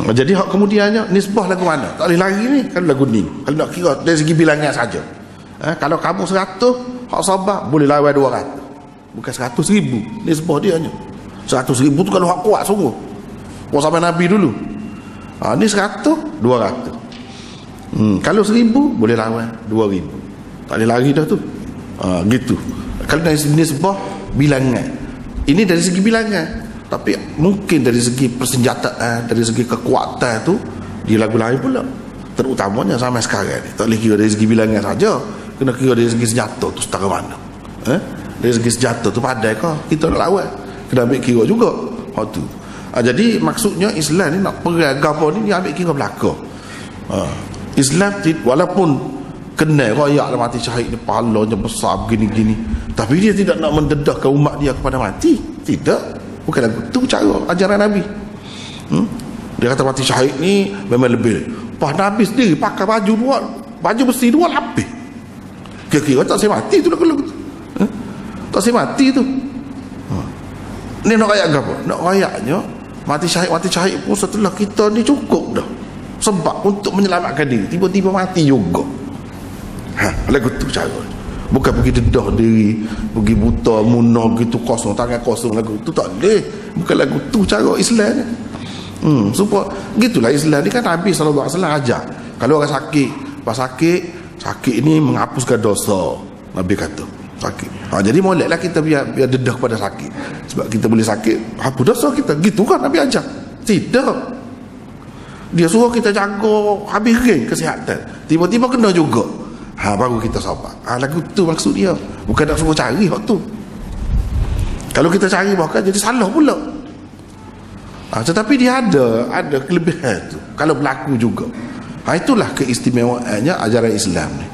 Jadi hak kemudiannya nisbah lagu mana? Tak boleh lari ni kan lagu ni. Kalau nak kira dari segi bilangan saja. Kalau kamu 100 hak sabar boleh lawan 200. Bukan 100,000 nisbah dia hanya 100,000 tu kalau hak kuat sungguh. Sampai Nabi dulu Ni 100, 200. Kalau 1000 boleh lawan 2000. Tak boleh lari dah tu. Gitu. Kalau dari segi nisbah bilangan, ini dari segi bilangan, tapi mungkin dari segi persenjataan, dari segi kekuatan tu dia lagu lain pula. Terutamanya sampai sekarang ni tak boleh kira dari segi bilangan saja, kena kira dari segi senjata tu setara mana. Dari segi senjata tu pandai kah kita nak lawan, kena ambil kira juga hak tu. Jadi maksudnya Islam ni nak perang apa ni dia ambil kira belaka. Islam walaupun kena royak mati syahid ni pahalanya besar begini-gini, tapi dia tidak nak mendedahkan umat dia kepada mati. Tidak, bukan lagu tu cara ajaran Nabi. Dia kata mati syahid ni memang lebih. Pak Nabi sendiri pakai baju besi 2 lapis. Kira-kira tak saya mati tu dah kalau tu. Tak saya mati tu. Ni nak rayak apa? Nak rayaknya mati syahid pun setelah kita ni cukup dah. Sebab untuk menyelamatkan diri, tiba-tiba mati juga. Lagu tu cara. Bukan pergi dedah diri, pergi buta, munah gitu kosong, tangan kosong, lagu tu tak boleh. Bukan lagu tu cara Islam ni. Supaya gitulah Islam ni kan Nabi SAW ajar. Kalau orang sakit, pas sakit ni menghapuskan dosa. Nabi kata sakit. Jadi moleklah kita biar dedah pada sakit. Sebab kita boleh sakit, hapus dosa kita. Gitu kan Nabi ajar? Tidak. Dia suruh kita jaga habis ring kesihatan. Tiba-tiba kena juga. Baru kita sabar. Lagu tu maksud dia. Bukan nak suruh cari hak tu. Kalau kita cari bahkan jadi salah pula. Tetapi dia ada kelebihan tu. Kalau berlaku juga. Itulah keistimewaannya ajaran Islam ni.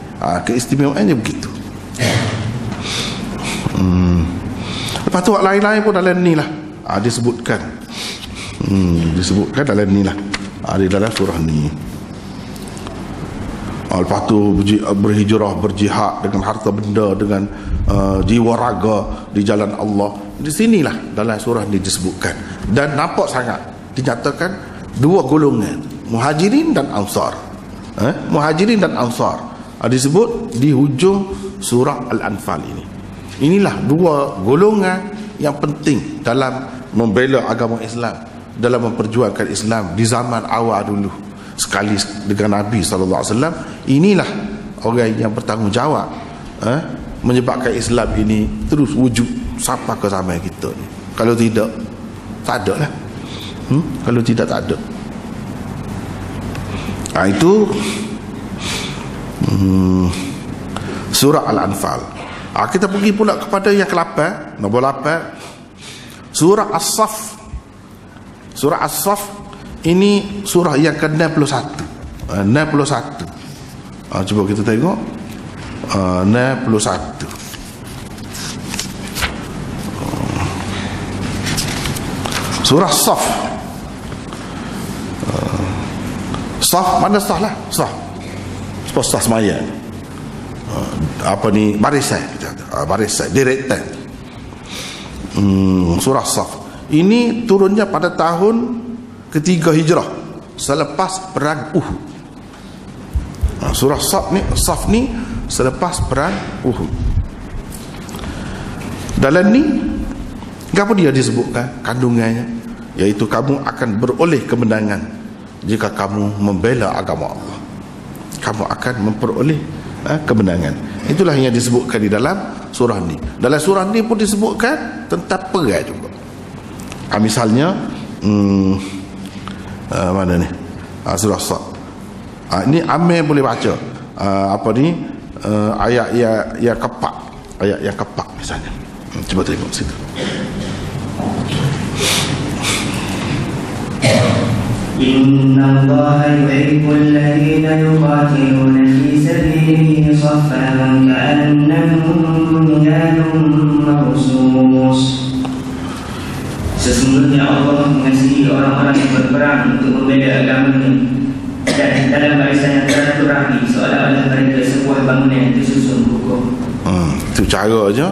Keistimewaannya begitu. Lepas tu lain-lain pun dalam ni lah. Disebutkan. Disebutkan dalam ni lah. Di dalam surah ni. Lepas tu berhijrah, berjihad dengan harta benda, dengan jiwa raga di jalan Allah. Di sinilah dalam surah ni disebutkan. Dan nampak sangat dinyatakan 2 golongan, Muhajirin dan Ansar. Muhajirin dan Ansar disebut di hujung surah Al-Anfal ini. Inilah 2 golongan yang penting dalam membela agama Islam, dalam memperjuangkan Islam di zaman awal dulu. Sekali dengan Nabi SAW, inilah orang yang bertanggungjawab menyebabkan Islam ini terus wujud sampai ke zaman kita ni. Kalau tidak, tak ada lah. Kalau tidak, tak ada. Itu surah Al-Anfal. Kita pergi pula kepada yang ke-8, nombor 8, surah As-Saff. Surah As-Saff ini surah yang ke-61. 61. Cuba kita tengok. 61. Surah Saff. Saff mana sah lah? Sah. Sah semaya. Apa ni? Barisan. Barisan. Direktan. Surah Saff. Ini turunnya pada tahun ketiga hijrah, selepas perang Uhud. Surah Saff ni selepas perang Uhud. Dalam ni apa dia disebutkan kandungannya, iaitu kamu akan beroleh kemenangan jika kamu membela agama Allah. Kamu akan memperoleh kemenangan. Itulah yang disebutkan di dalam surah ni. Dalam surah ni pun disebutkan tentang perang juga. Misalnya mana ni? Surah Saff. Ini Amir boleh baca. Ayat yang keempat. Ayat yang keempat misalnya. Cuba tengok situ.
Inna Allah yuhibbul ladhina yuqatiluna fi sabilihi saffan ka'annahum bunyanun marsus. Sesungguhnya Allah mengasihi orang-orang yang berperang untuk membela agamanya, dan dalam barisan yang teratur rapi, seolah-olah mereka sebuah bangunan yang tersusun kokoh.
Itu cara je.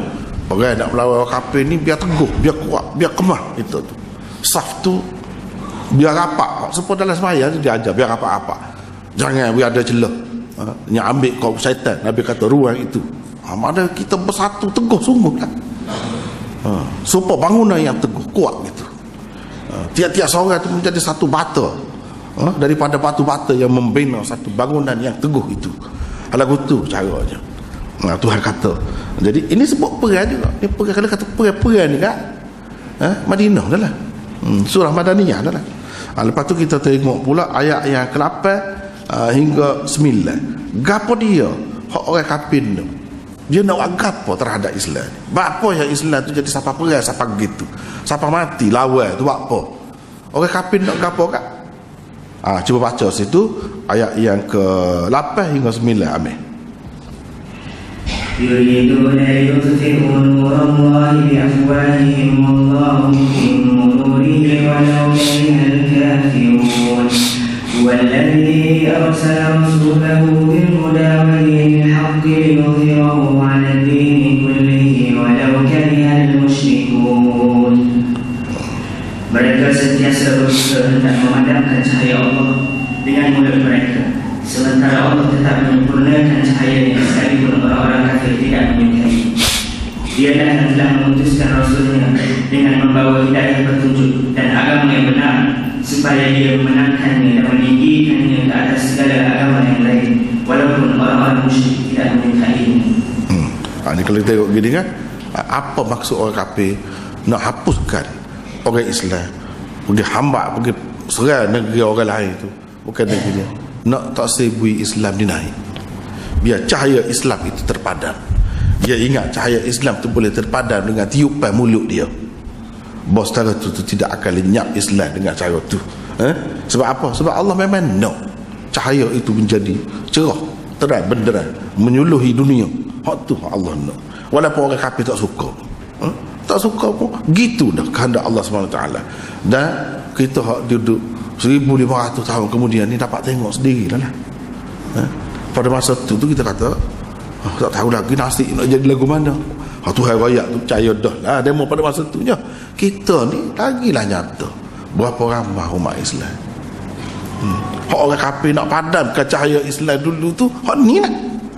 Orang nak melawan kafir ni biar teguh, biar kuat, biar kemah. Itu tu. Saf tu biar rapat. Seperti dalam semaya tu dia ajar biar rapat-rapat. Jangan biar ada celah. Yang ambil kau syaitan. Nabi kata ruang itu. Mana kita bersatu teguh sungguh lah. Supaya bangunan yang teguh, kuat gitu. Tiap-tiap seorang itu menjadi satu bata. daripada batu-bata yang membina satu bangunan yang teguh itu. Lagu tu caranya. Tuhan kata. Jadi ini sebut perang juga. Ni perang, kalau kata perang ni kat Madinah dah lah. Surah Madaniyah dah lah. Lepas tu kita tengok pula ayat yang ke-8 hingga 9. Gapo dia hak orang kafir tu, dia nak buat gapo terhadap Islam. Apa yang Islam tu jadi siapa perang, siapa gitu, siapa mati lawan tu buat apa? Orang kafir nak gapo kat? Cuba baca situ ayat yang ke-8 hingga 9. Amin.
يريدون ليطفئوا نور الله بأفواههم والله متم نوره ولو كره الكافرون هو الذي أرسل رسوله بالهدى ودين الحق ليظهره على الدين كله ولو كره المشركون. Mereka sentiasa berusaha hendak memadamkan cahaya Allah dengan mulut mereka, sementara Allah tetap menyempurnakan cahayanya sekalipun orang-orang kafir tidak menyukai. Dialah yang telah mengutuskan Rasulnya dengan membawa hidayah petunjuk dan agama yang benar, supaya dia memenangkannya dan meninggikannya ke atas segala agama yang lain, walaupun orang-orang musyrik tidak menyukainya.
Ini kalau kita tengok gini kan, apa maksud orang kafir nak hapuskan orang Islam, pergi hamba, pergi serang negeri orang lain tu, bukan negeri dia, nak tak sebui Islam dinaik, biar cahaya Islam itu terpadam. Dia ingat cahaya Islam tu boleh terpadam dengan tiupan mulut dia. Bos cara tu tidak akan lenyap Islam dengan cara tu. Sebab apa? Sebab Allah memang nak cahaya itu menjadi cerah, terang, benderang, menyuluhi dunia. Hak tu Allah nak. Walaupun orang kafir tak suka, tak suka pun gitu dah kehendak Allah SWT. Dan kita hak duduk 1500 tahun kemudian ni dapat tengok sendiri lah. Pada masa tu kita kata tak tahu lagi nasib nak jadi lagu mana. Tuhan rakyat tu percaya dah lah demo pada masa tu je. Kita ni lagilah nyata berapa ramai umat Islam. Hak orang kafir nak padamkan cahaya Islam dulu tu, hak ni lah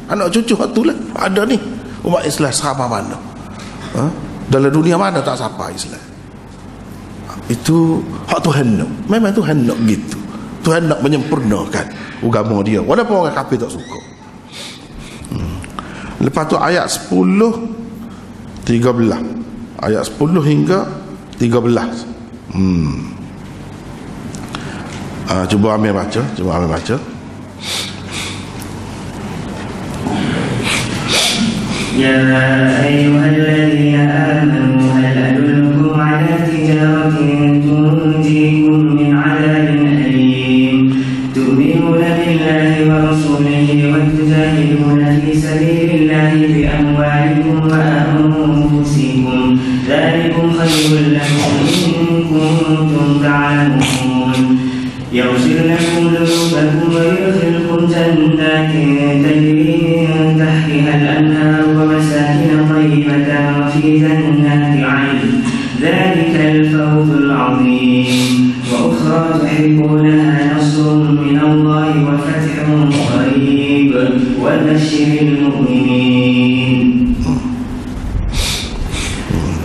anak cucu hak tu lah ada ni umat Islam sama mana. Dalam dunia mana tak sapa Islam. Itu hak Tuhan nak. Memang Tuhan nak gitu. Tuhan nak menyempurnakan agama dia walaupun orang kafir tak suka. Lepas tu ayat 10 13. Ayat 10 hingga 13. Cuba ambil baca,
يا أيها الذين آمنوا هل أدلكم على تجارة تنجيكم من عذاب أليم تؤمنون بالله ورسوله وتجاهدون في سبيل الله بأموالكم وأنفسكم ذلكم خير لكم إن كنتم تعلمون يغفر لكم ذنوبكم ويدخلكم جنات تجري من تحتها الأنهار ومساكن طيبة في جنات عدن ذلك الفوز العظيم وأخرى تحبونها نصر من الله وفتح قريب وبشر المؤمنين.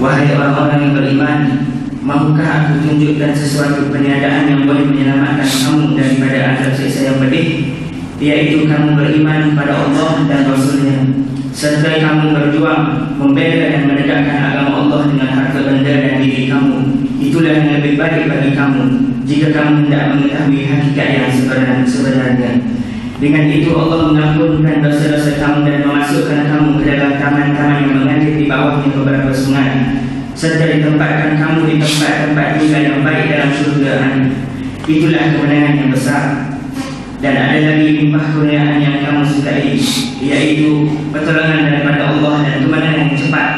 Wahai orang-orang yang beriman, mahukah aku tunjukkan sesuatu peniadaan yang boleh menyelamatkan kamu daripada azab siksa yang pedih, yaitu kamu beriman pada Allah dan Rasulnya, serta kamu berjuang membela dan menegakkan agama Allah dengan harta benda dan diri kamu. Itulah yang lebih baik bagi kamu jika kamu hendak mengetahui hakikat yang sebenarnya. Dengan itu Allah mengampunkan dosa-dosa kamu dan memasukkan kamu ke dalam taman-taman yang mengalir di bawahnya beberapa sungai, serta ditempatkan kamu di tempat-tempat tinggal yang baik dalam surga. Itulah kemenangan yang besar. Dan ada lagi limpah kurniaan yang kamu sukai, yaitu pertolongan daripada Allah dan kemenangan yang cepat.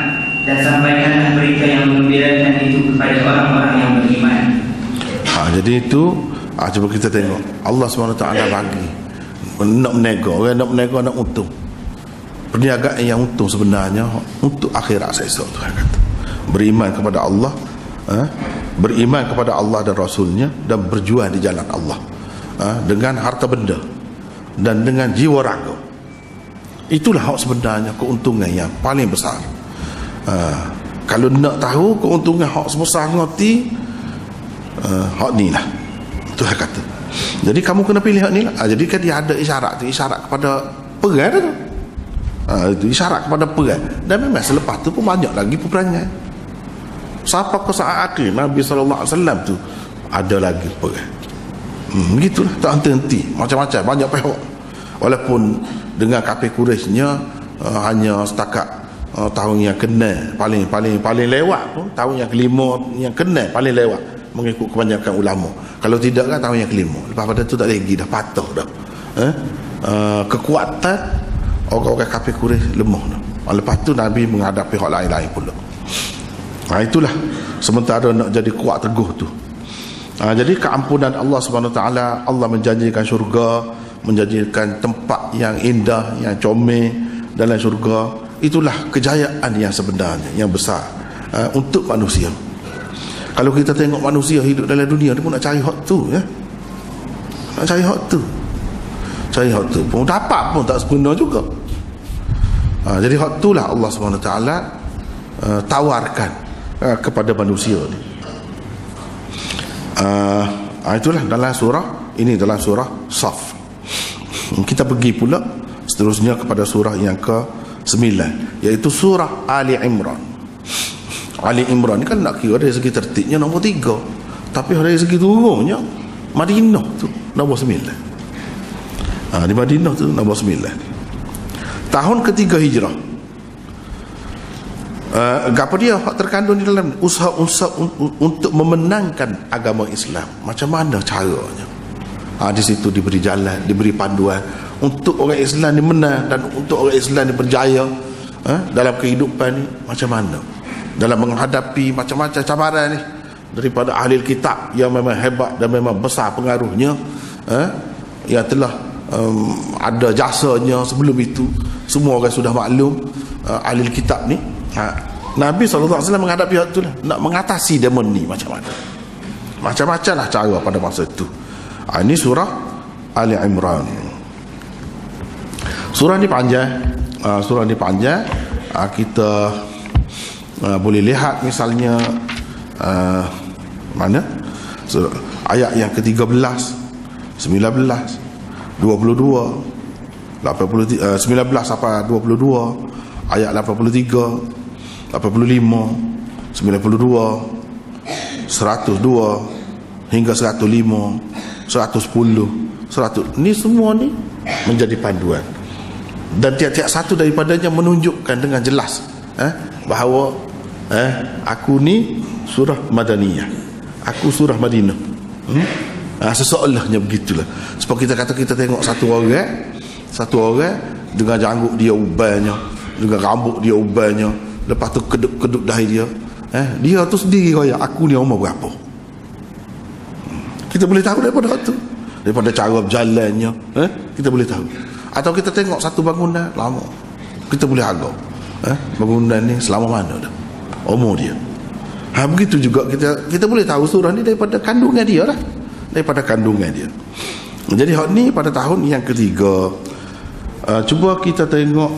Dan sampaikanlah berita yang menggembirakan itu kepada orang-orang yang beriman.
Jadi itu cuba kita tengok Allah SWT bagi nak menego, orang nak menego, nak untung. Perniagaan yang untung sebenarnya untuk akhirat esok. Tuhan kata beriman kepada Allah, beriman kepada Allah dan Rasulnya, dan berjuang di jalan Allah dengan harta benda dan dengan jiwa raga. Itulah hak sebenarnya keuntungan yang paling besar. Kalau nak tahu keuntungan hak sebesar ngoti, hak ni lah Tuhan kata. Jadi kamu kena pilih hak ni lah. Jadi kan dia ada isyarat tu, isyarat kepada perang tu. Itu isyarat kepada perang. Dan memang selepas tu pun banyak lagi peperangan. Sampai ke saat akhir Nabi SAW tu ada lagi perang. Begitulah, tak henti-henti, macam-macam, banyak pihak. Walaupun dengan kafir Quraisynya hanya setakat tahun yang kena paling lewat pun tahun yang kelima yang kena paling lewat mengikut kebanyakan ulama. Kalau tidak kan tahun yang kelima. Lepas pada tu tak lagi dah, patah dah. Kekuatan orang-orang kafir Quraisy lemah dah. Lepas tu Nabi menghadapi hak lain-lain pula. Itulah sementara nak jadi kuat teguh tu. Jadi keampunan Allah Subhanahu Wa Taala, Allah menjanjikan syurga, menjanjikan tempat yang indah, yang comel dalam syurga. Itulah kejayaan yang sebenarnya, yang besar untuk manusia. Kalau kita tengok manusia hidup dalam dunia, dia pun nak cari hak tu, ya. Nak cari hak tu. Cari hak tu pun dapat pun tak sempurna juga. Jadi hak itulah Allah Subhanahu Wa Taala tawarkan kepada manusia ni. Itulah dalam surah ini, dalam surah Saf. Kita pergi pula seterusnya kepada surah yang ke-9, iaitu surah Ali Imran. Ali Imran ni kan nak kira dari segi tertibnya nombor 3, tapi dari segi turunnya Madinah tu nombor 9. Di Madinah tu nombor 9. Tahun ketiga hijrah. Apa dia terkandung di dalam usaha-usaha untuk memenangkan agama Islam. Macam mana caranya? Di situ diberi jalan, diberi panduan untuk orang Islam ni menang dan untuk orang Islam ni berjaya dalam kehidupan ni macam mana, dalam menghadapi macam-macam cabaran ni daripada ahli kitab yang memang hebat dan memang besar pengaruhnya, yang telah ada jasanya sebelum itu. Semua orang sudah maklum ahli kitab ni. Nabi SAW menghadapi hal tu lah, nak mengatasi demon ni macam mana. Macam-macam lah cara pada masa itu. Ini surah Ali Imran. Surah ni panjang. Kita boleh lihat misalnya mana ayat yang ke-13, 19, 22, 19 sampai 22, ayat 83, 85, 92, 102 hingga 105, 110, 100. Ni semua ni menjadi panduan. Dan tiap-tiap satu daripadanya menunjukkan dengan jelas bahawa aku ni surah Madaniyah, aku surah Madinah. Seseolahnya begitulah. Sebab kita kata kita tengok satu orang dengan janggut dia ubannya, dengan rambut dia ubannya, lepas tu keduk-keduk dahi dia, dia tu sendiri kaya aku ni umur berapa. Kita boleh tahu daripada tu, daripada cara berjalannya, kita boleh tahu. Atau kita tengok satu bangunan lama, kita boleh agak bangunan ni selama mana dah umur dia. Begitu juga kita boleh tahu surah ni daripada kandungan dia lah, daripada kandungan dia. Jadi hak ni pada tahun yang ketiga. Cuba kita tengok.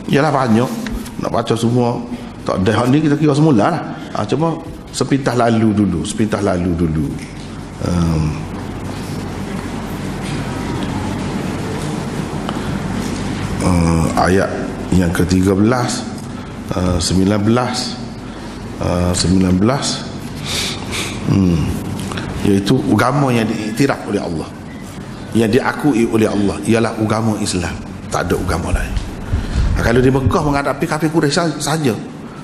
Ialah banyak nak baca semua tak ada. Hak ni kita kira semula lah. Cuma sepintas lalu dulu. Ayat yang ke-13, 19, iaitu agama yang diiktiraf oleh Allah, yang diakui oleh Allah, ialah agama Islam. Tak ada agama lain. Kalau di Mekah menghadapi kafir Quraisy saja,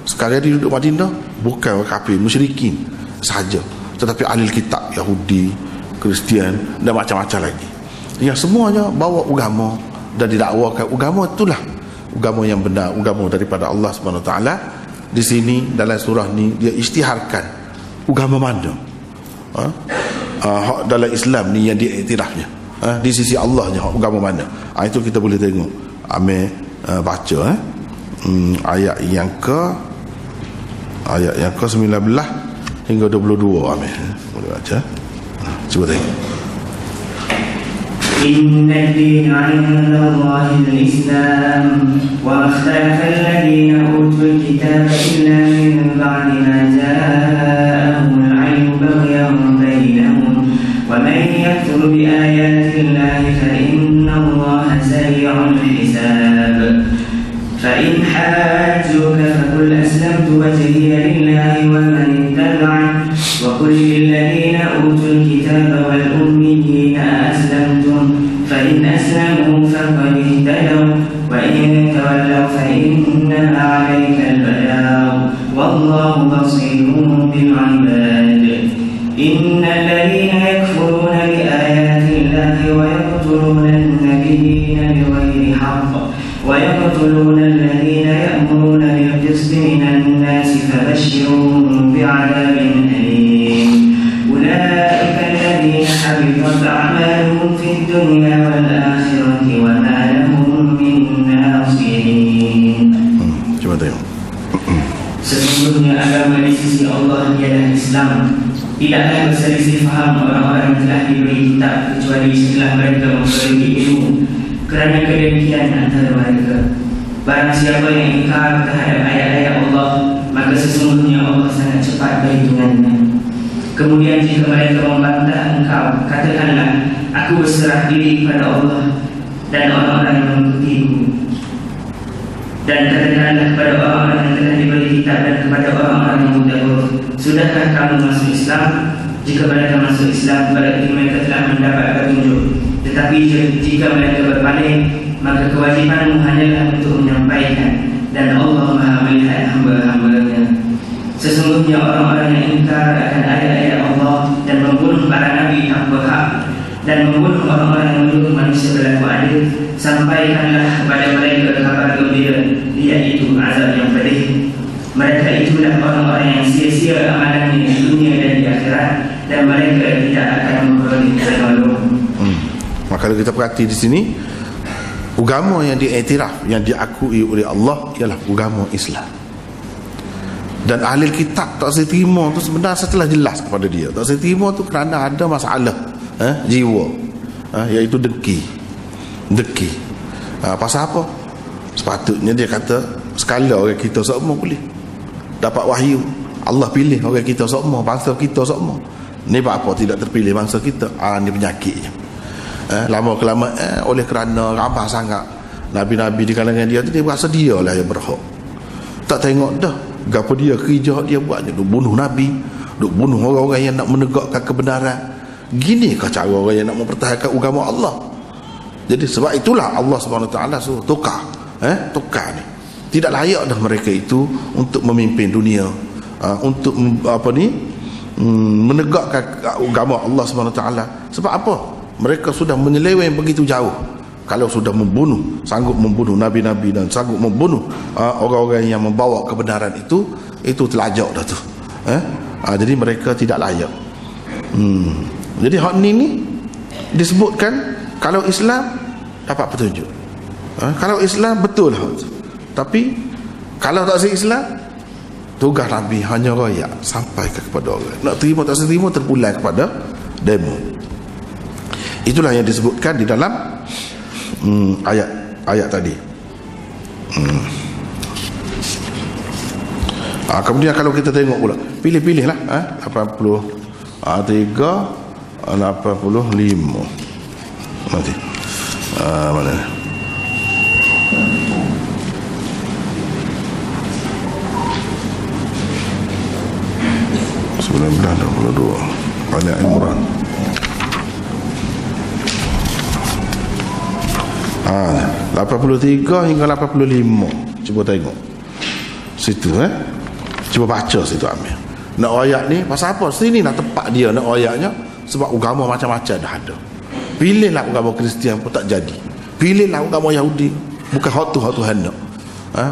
sekarang di duduk Madinah bukan kafir musyrikin saja, tetapi ahli kitab Yahudi, Kristian dan macam-macam lagi, yang semuanya bawa agama dan didakwakan agama itulah agama yang benar, agama daripada Allah Subhanahu Wa Taala. Di sini dalam surah ni dia isytiharkan agama mana dalam Islam ni yang diiktirafnya, di sisi Allahnya agama mana. Itu kita boleh tengok. Ambil baca ayat yang ke 19 hingga 22. Ambil boleh baca. Cuba tengok.
إن الدين عند الله الإسلام وما اختلف الذين أوتوا الكتاب إلا من بعد ما جاءهم العلم بغيا بينهم ومن يكفر بآيات الله فإن الله سريع الحساب فإن حاجوك فقل أسلمت وجهي لله ومن اتبعني وقل للذين أوتوا الكتاب والأميين أسلمتم فإن أسلموا فقد اهتدوا وإن تولوا فإنما عليك البلاغ والله بصير بالعباد إن الذين يكفرون بآيات الله ويقتلون النبيين بغير حق ويقتلون الذين يأمرون بالقسط من الناس فبشرهم بعذاب أليم أولئك الذين حبطت أعمالهم في الدنيا والآخرة وما لهم من ناصرين. Sesungguhnya agama di sisi Allah ialah Islam. Tidaklah berselisih faham orang-orang yang telah diberi kitab kecuali setelah mereka memperoleh ilmu. Kerana kedengkian antara mereka. Barang siapa yang ingkar terhadap ayat-ayat Allah, maka sesungguhnya Allah sangat cepat perhitungannya. Kemudian jika mereka membantah engkau, katakanlah, aku berserah diri kepada Allah dan orang-orang yang mengikutiku. Dan katakanlah kepada orang-orang yang telah diberi kitab dan kepada orang-orang yang mudahur, sudahkah kamu masuk Islam? Jika mereka masuk Islam, berarti mereka telah mendapat petunjuk. Tetapi jika mereka berpaling, maka kewajibanmu hanyalah untuk menyampaikan, dan Allah Maha melihat hamba-hambanya. Sesungguhnya orang-orang yang ingkar akan ayat-ayat Allah dan membunuh para nabi tanpa hak dan membunuh orang-orang yang menyuruh manusia berlaku adil, sampaikanlah kepada mereka kabar gembira, iaitu azab yang pedih. Mereka itulah orang-orang yang sia-sia amalannya di dunia dan di akhirat, dan mereka tidak akan memperoleh penolong.
Maka kalau kita perhati di sini, agama yang diiktiraf, yang diakui oleh Allah ialah agama Islam. Dan ahli kitab tak saya terima tu sebenarnya setelah jelas kepada dia. Tak saya terima tu kerana ada masalah jiwa, iaitu dengki. Pasal apa? Sepatutnya dia kata sekala orang kita semua boleh dapat wahyu. Allah pilih orang kita semua, bangsa kita semua. Ni apa tidak terpilih bangsa kita? Ni penyakitnya. Lama-kelamaan oleh kerana ramah sangat nabi-nabi di kalangan dia tu, dia berasa dia lah yang berhak. Tak tengok dah gapo dia kerja dia buat, dia duk bunuh nabi, duk bunuh orang-orang yang nak menegakkan kebenaran. Gini kah cara orang yang nak mempertahankan agama Allah? Jadi sebab itulah Allah SWT suruh tukar ni. Tidak layak dah mereka itu untuk memimpin dunia, untuk menegakkan agama Allah SWT. Sebab apa? Mereka sudah menyeleweng begitu jauh. Kalau sudah sanggup membunuh nabi-nabi dan sanggup membunuh orang-orang yang membawa kebenaran itu telajak dah tu. Jadi mereka tidak layak. Jadi hak ni disebutkan kalau Islam dapat petunjuk. Kalau Islam betul hak tu. Tapi kalau tak Islam, tugas Nabi hanya royak sampai kepada orang. Nak terima tak terima terpulang kepada demo. Itulah yang disebutkan di dalam ayat tadi. Kemudian kalau kita tengok pula, pilih-pilih lah 85 nanti mana 1922 Ali Imran. 83 hingga 85. Cuba tengok situ cuba baca situ ambil. Nak ayat ni pasal apa? Sini nak tepat dia nak ayatnya. Sebab agama macam-macam dah ada. Pilihlah agama Kristian pun tak jadi. Pilihlah agama Yahudi. Bukan hak Tuhan nak.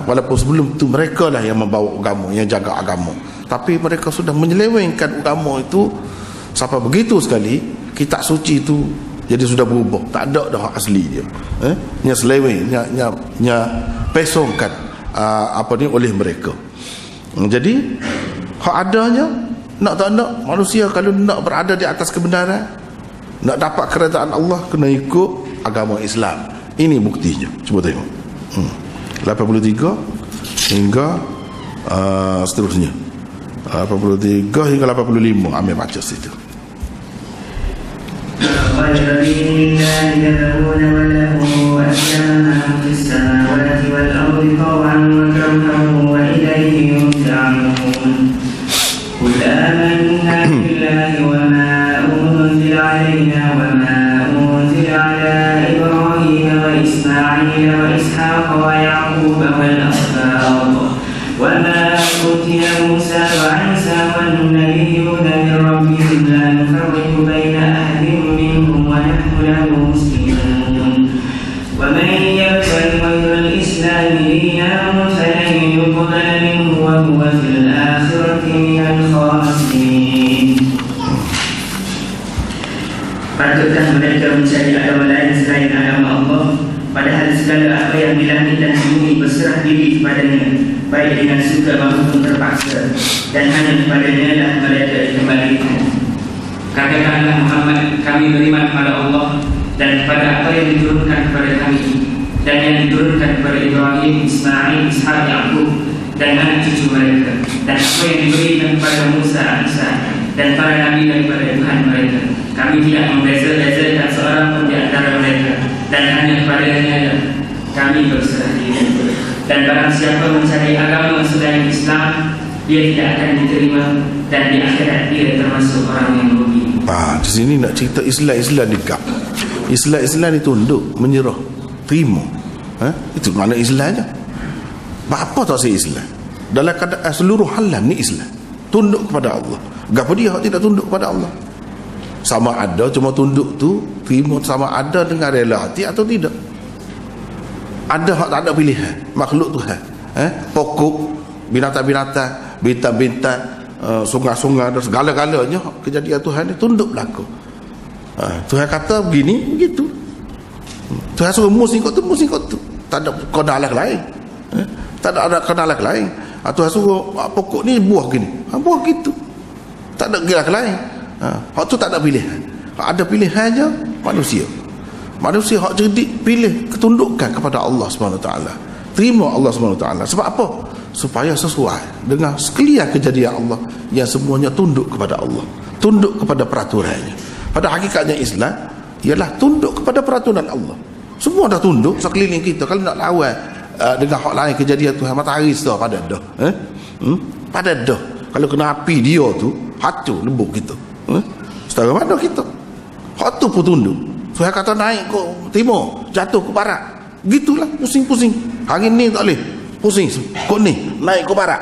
Walaupun sebelum tu mereka lah yang membawa agama, yang jaga agama. Tapi mereka sudah menyelewengkan agama itu sampai begitu sekali kitab suci itu jadi sudah berubah, tak ada dah asli dia. Nya seleweng, nya pesongkan oleh mereka. Jadi hak adanya nak tak nak manusia kalau nak berada di atas kebenaran, nak dapat kerajaan Allah, kena ikut agama Islam. Ini buktinya. Cuba tengok 83 hingga seterusnya 83 hingga 85. Ambil baca situ.
أفغير دين الله يبغون وله أسلم من في السماوات والأرض طوعا وكرها وإليه يرجعون قل آمنا بالله وما أنزل علينا وما أنزل على إبراهيم وإسماعيل وإسحاق ويعقوب والأسباط وما أوتي موسى وعيسى والنبيون من ربهم لا نفرق بين أحد منهم ونحن له مسلمون ومن يبتغي غير الإسلام دينا فلن يقبل منه وهو في الآخرة من الخاسرين. Patutkah mereka mencari agama lain selain agama Allah, padahal segala apa yang di langit dan bumi berserah diri kepadanya, baik dengan suka maupun terpaksa, dan hanya kepadanya lah mereka dikembalikan. Katakanlah Muhammad, kami beriman kepada Allah dan kepada apa yang diturunkan kepada kami, dan yang diturunkan kepada Ibrahim, Ismail, Ishaq, Yaqub dan anak cucu mereka, dan apa yang diberikan kepada Musa, Isa dan para nabi daripada Tuhan mereka. Kami tidak membeza-bezakan seorang pun di antara mereka, dan hanya kepadanya kami berserah diri. Dan barang siapa mencari agama selain Islam, dia tidak akan diterima, dan di akhirat dia termasuk orang yang rugi.
Di sini nak cerita Islam dekat. Islam ni tunduk, menyerah, terima. Itu makna Islamnya. Apa tak saya Islam? Dalam keadaan seluruh alam ni Islam. Tunduk kepada Allah. Gapo dia tidak tunduk kepada Allah? Sama ada cuma tunduk tu terima sama ada dengan rela hati atau tidak. Ada hak tak ada pilihan makhluk Tuhan. Pokok, binatang-binatang, bintang-bintang, sungai-sungai dan segala-galanya kejadian Tuhan ni tunduk berlaku. Tuhan kata begini, begitu. Tuhan suruh musim kot tu. Tak ada kenalan lain. Tak ada kenalan lain. Tuhan suruh pokok ni buah gini. Buah gitu. Tak ada gerak lain. Hak tu tak ada pilihan. Hak ada pilihannya manusia. Manusia hak cerdik pilih ketundukan kepada Allah SWT. Terima Allah SWT. Sebab apa? Supaya sesuai dengan sekalian kejadian Allah yang semuanya tunduk kepada Allah, tunduk kepada peraturannya. Pada hakikatnya Islam ialah tunduk kepada peraturan Allah. Semua dah tunduk sekeliling kita. Kalau nak lawan dengan hak lain kejadian Tuhan, matahari sudah pada dah. Pada dah. Kalau kena api dia tu, hatu lembut kita. Setara mana kita? Hak tu pun tunduk. Tuhan kata naik ke timur, jatuh ke barat. Gitulah pusing-pusing. Hari ni tak boleh. Pusing kok ni naik ke barat.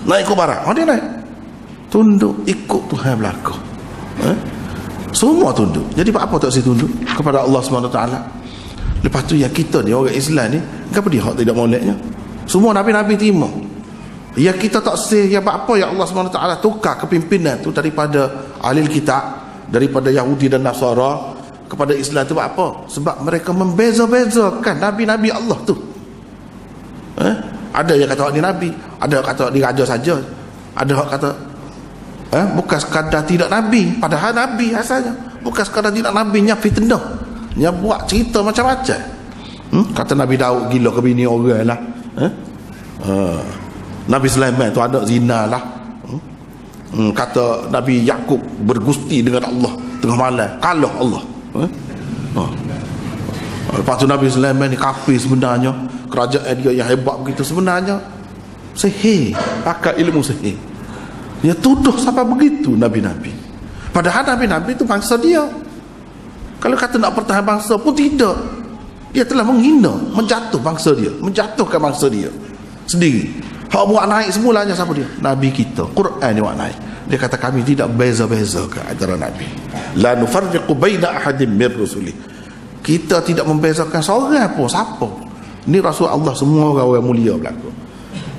Naik ke barat. Dia naik. Tunduk ikut Tuhan berlaku. Semua tunduk. Jadi apa tak saya tunduk kepada Allah SWT? Lepas tu yang kita ni orang Islam ni, kenapa dia tidak moleknya? Semua nabi-nabi timur. Ya kita tak sih ya apa ya Allah SWT tukar kepimpinan tu daripada ahli kitab, daripada Yahudi dan Nasara kepada Islam tu apa? Sebab mereka membeza-bezakan nabi-nabi Allah tu. Ada yang kata ni nabi, ada yang kata ni raja saja, ada yang kata bukan sekadar tidak nabi, padahal nabi asalnya. Bukan sekadar tidak nabi, nya fitnah, nya buat cerita macam-macam. Kata Nabi Daud gila ke bini orang lah. Nabi Sulaiman tu ada zina lah. Kata Nabi Yakub bergusti dengan Allah tengah malam, kalah Allah. Lepas tu Nabi Sulaiman ni kafir sebenarnya, kerajaan dia yang hebat begitu sebenarnya sihir, pakai ilmu sihir. Dia tuduh sampai begitu nabi-nabi. Padahal nabi-nabi itu bangsa dia. Kalau kata nak pertahan bangsa pun tidak. Dia telah menghina, menjatuh bangsa dia, menjatuhkan bangsa dia sendiri. Hak buat naik semulanya siapa dia? Nabi kita. Quran ni buat naik. Dia kata kami tidak beza-bezakan antara nabi. La nufarriqu baina ahadin min rusuli. Kita tidak membezakan seorang pun siapa. Ini Rasul Allah semua orang-orang mulia berlaku.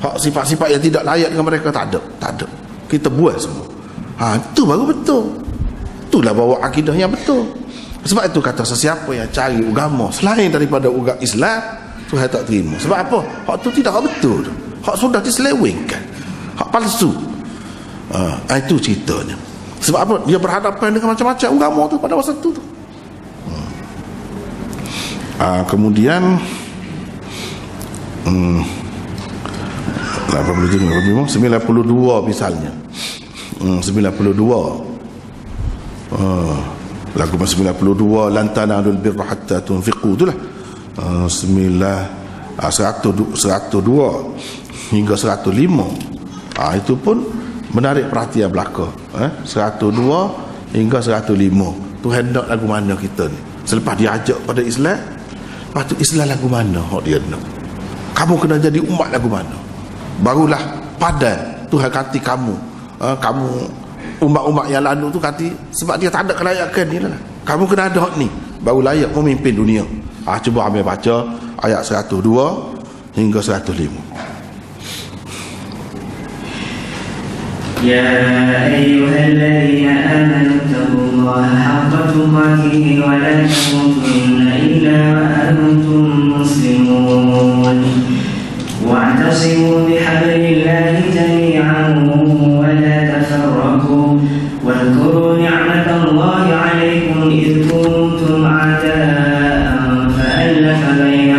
Hak sifat-sifat yang tidak layak dengan mereka tak ada. Kita buat semua. Itu baru betul. Itulah bawa akidah yang betul. Sebab itu kata sesiapa yang cari agama selain daripada agama Islam, Tuhan tak terima. Sebab apa? Hak tu tidak hak betul. Hak sudah diselewengkan. Hak palsu. Itu ceritanya. Sebab apa? Dia berhadapan dengan macam-macam agama tu pada masa tu. Kemudian 92 misalnya 92 Lagu 92, lan tanalul birra hatta tunfiqu, itulah 102 hingga 105. Itu pun menarik perhatian belaka. 102 hingga 105 tu hendak lagu mana kita ni. Selepas dia ajak pada Islam, lepas tu Islam lagu mana dia nak. Kamu kena jadi umat lagu mana, barulah padan Tuhan kati kamu. Kamu umat-umat yang lalu tu kati, sebab dia tak ada kelayakan ni lah. Kamu kena ada hak ni, baru layak memimpin dunia. Cuba ambil baca ayat 102 hingga 105.
Ya ayyuhalladzina amanu taqullaha haqqa tuqatih wa la tamutunna illa wa antum muslimun. واعتصموا بحبل الله جميعا ولا تفرقوا واذكروا نعمة الله عليكم إذ كنتم أعداء فألف بين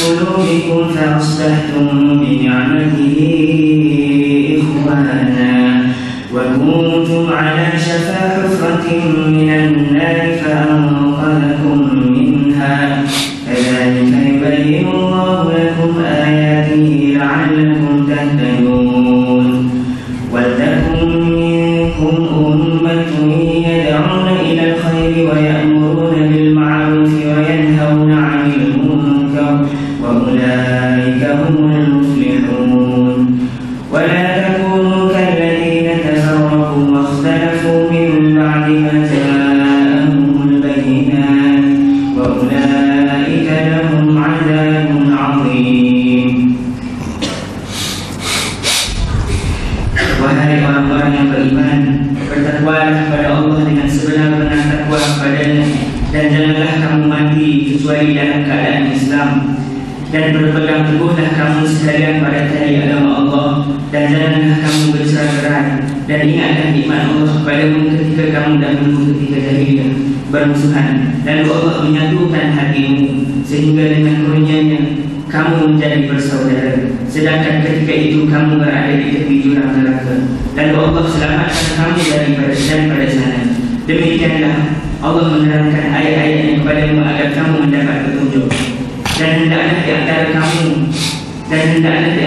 قلوبكم فأصبحتم بنعمته إخوانا وكنتم على شفا حفرة من النار فأنقذكم منها كذلك يبين الله لكم آياته لعلكم تهتدون ولتكن منكم أمة يدعون إلى الخير ويأمرون بالمعروف وينهون عن المنكر وأولئك هم المفلحون ولا تكونوا كالذين تفرقوا واختلفوا من بعد ما جاءهم البينات وأولئك لهم عذاب عظيم. Wahai orang-orang yang beriman, bertakwalah kepada Allah dengan sebenar-benar takwa kepadanya, dan janganlah kamu mati kecuali dalam keadaan Islam, dan berpegang teguhlah kamu sekalian pada tali agama Allah, dan janganlah kamu bercerai-berai, dan ingatlah nikmat Allah kepadamu ketika kamu dahulu ketika jahiliyah bermusuhan, lalu Allah menyatukan hatimu sehingga dengan kurnianya kamu menjadi bersaudara, sedangkan ketika itu kamu berada di tepi jurang neraka, lalu Allah selamatkan kamu daripada sana. Demikianlah Allah menerangkan ayat-ayatnya kepadamu agar kamu mendapat petunjuk. Dan hendaklah di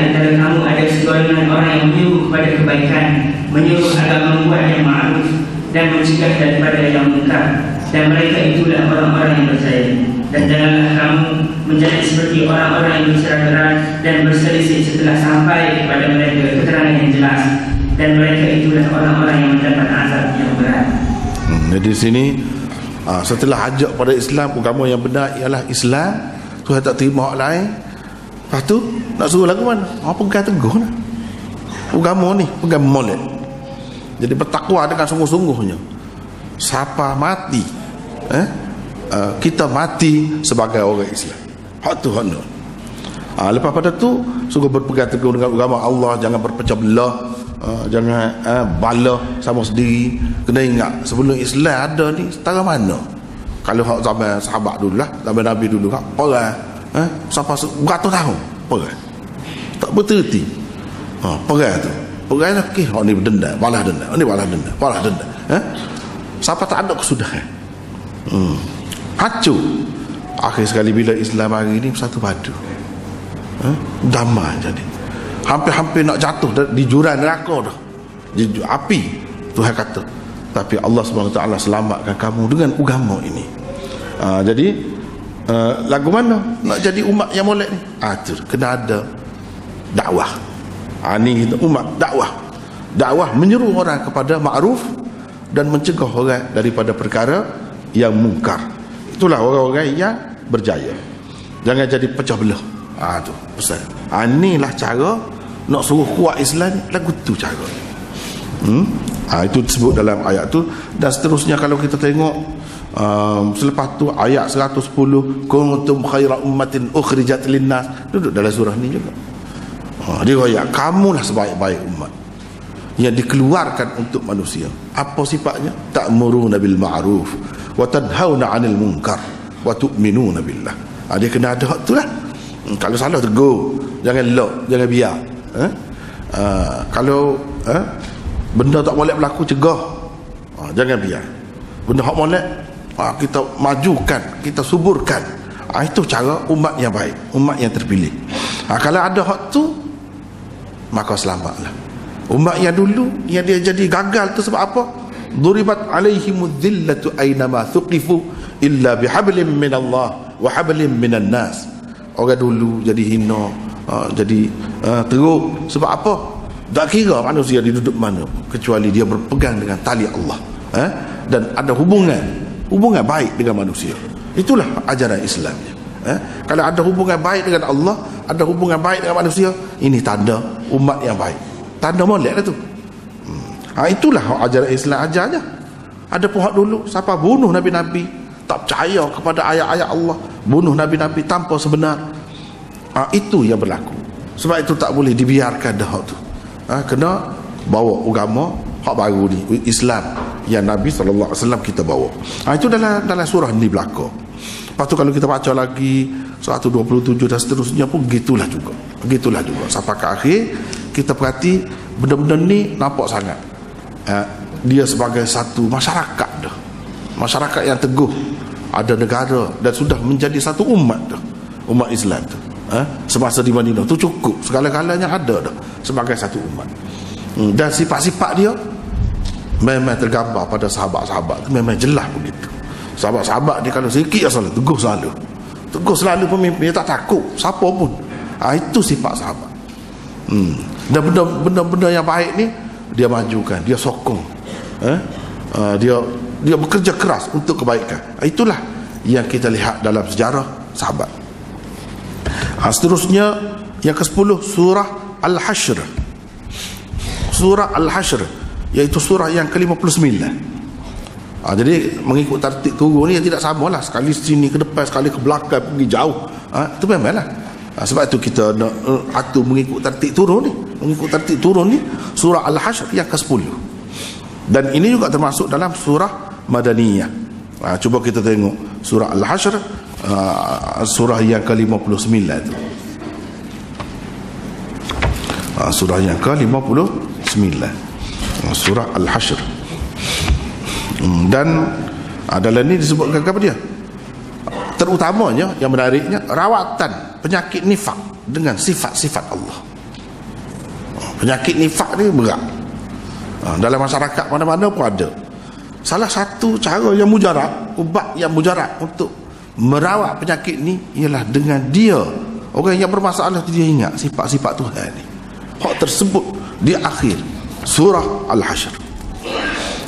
antara kamu ada segolongan orang yang menyuruh kepada kebaikan, menyuruh agar membuat yang ma'ruf dan mencegah daripada yang munkar, dan mereka itulah orang-orang yang percaya. Dan janganlah kamu menjadi seperti orang-orang yang bercerai-berai dan berselisih setelah sampai kepada mereka keterangan yang jelas, dan mereka itulah orang-orang yang mendapat azab yang berat.
Jadi di sini setelah ajak pada Islam, agama yang benar ialah Islam, Tuhan tak terima hak lain. Lepas tu nak suruh lagu mana? Pegang teguh lah agama ni, pegang molek. Jadi bertakwa dengan sungguh-sungguhnya. Siapa mati, kita mati sebagai orang Islam. Hak tu hak. Lepas pada tu sungguh berpegang teguh dengan agama Allah, jangan berpecah belah, jangan bala sama sendiri. Kena ingat sebelum Islam ada ni setara mana. Kalau hak zaman sahabat dulu lah, zaman Nabi dulu kan, orang sampai beratus tahun perang tak berhenti. Perang tu perang lah, hak ni berdendam, balas dendam, ni balas dendam, sampai tak ada kesudahan. Hancur. Akhir sekali bila Islam hari ni satu padu, damai. Jadi hampir-hampir nak jatuh di jurang neraka dah, di api. Tuhan kata, tapi Allah SWT selamatkan kamu dengan agama ini. Jadi lagu mana nak jadi umat yang molek ni? Tu kena ada dakwah. Ni umat dakwah menyeru orang kepada ma'ruf dan mencegah orang daripada perkara yang mungkar. Itulah orang-orang yang berjaya. Jangan jadi pecah belah. Tu pesan. Inilah cara nak suruh kuat Islam, lagu tu cara. Itu disebut dalam ayat tu. Dan seterusnya kalau kita tengok selepas tu ayat 110, kuntum khaira ummatin ukhrijat linnas, duduk dalam surah ni juga. Dia kata kamulah sebaik-baik umat yang dikeluarkan untuk manusia. Apa sifatnya? Ta'muruna bil ma'ruf wa tanhauna 'anil munkar wa tu'minuna billah. Dia kena ada hak tu lah. Kalau salah tegur, jangan lock, jangan biar. Kalau benda tak boleh berlaku, cegah. Jangan biar benda hak molek kita majukan, kita suburkan. Itu cara umat yang baik, umat yang terpilih. Kalau ada hak tu, maka selamatlah. Umat yang dulu yang dia jadi gagal tu sebab apa? Duribat alaihimudz zillatu aynama thuqifu illa bihablin minallah wa hablin minan nas. Orang dulu jadi hina, jadi teruk sebab apa? Tak kira manusia dia duduk mana, kecuali dia berpegang dengan tali Allah, dan ada hubungan baik dengan manusia. Itulah ajaran Islamnya. Kalau ada hubungan baik dengan Allah, ada hubungan baik dengan manusia, ini tanda umat yang baik, tanda molek lah tu. Itulah ajaran Islam ajarnya. Ada pun hak dulu siapa bunuh nabi-nabi, tak percaya kepada ayat-ayat Allah, bunuh nabi-nabi tanpa sebenar, itu yang berlaku. Sebab itu tak boleh dibiarkan dah hak tu. Kena bawa agama hak baru ni, Islam yang Nabi SAW kita bawa. Itu dalam surah ni belaka. Lepas tu kalau kita baca lagi 127 dan seterusnya pun gitulah juga sampai ke akhir. Kita perhati benda-benda ni nampak sangat dia sebagai satu masyarakat dah, masyarakat yang teguh, ada negara dan sudah menjadi satu umat dah, umat Islam tu. Semasa di Madinah tu cukup, segala-galanya ada dah sebagai satu umat. Dan sifat-sifat dia memang tergambar pada sahabat-sahabat tu, memang jelas begitu. Sahabat-sahabat dia kalau sikit asal teguh selalu pemimpin, dia tak takut siapa pun. Itu sifat sahabat. Dan benda-benda yang baik ni dia majukan, dia sokong, dia bekerja keras untuk kebaikan. Itulah yang kita lihat dalam sejarah sahabat. Seterusnya yang ke-10, surah Al-Hashr. Surah Al-Hashr iaitu surah yang ke-59. Jadi mengikut tertib turun ni yang tidak samalah, sekali sini ke depan, sekali ke belakang, pergi jauh. Itu memanglah. Sebab itu kita nak atur mengikut tertib turun ni. Mengikut tertib turun ni surah Al-Hashr yang ke-10. Dan ini juga termasuk dalam surah Madaniyah. Cuba kita tengok surah Al-Hashr, surah yang ke-59 itu. Surah yang ke-59, surah Al-Hashr. Dan dalam ini disebutkan apa dia? Terutamanya yang menariknya rawatan penyakit nifak dengan sifat-sifat Allah. Penyakit nifak ni berat. Dalam masyarakat mana-mana pun ada. Salah satu cara yang mujarab, ubat yang mujarab untuk merawat penyakit ni ialah dengan dia, orang yang bermasalah dia ingat sifat-sifat Tuhan ni. Hak tersebut di akhir surah Al-Hashr.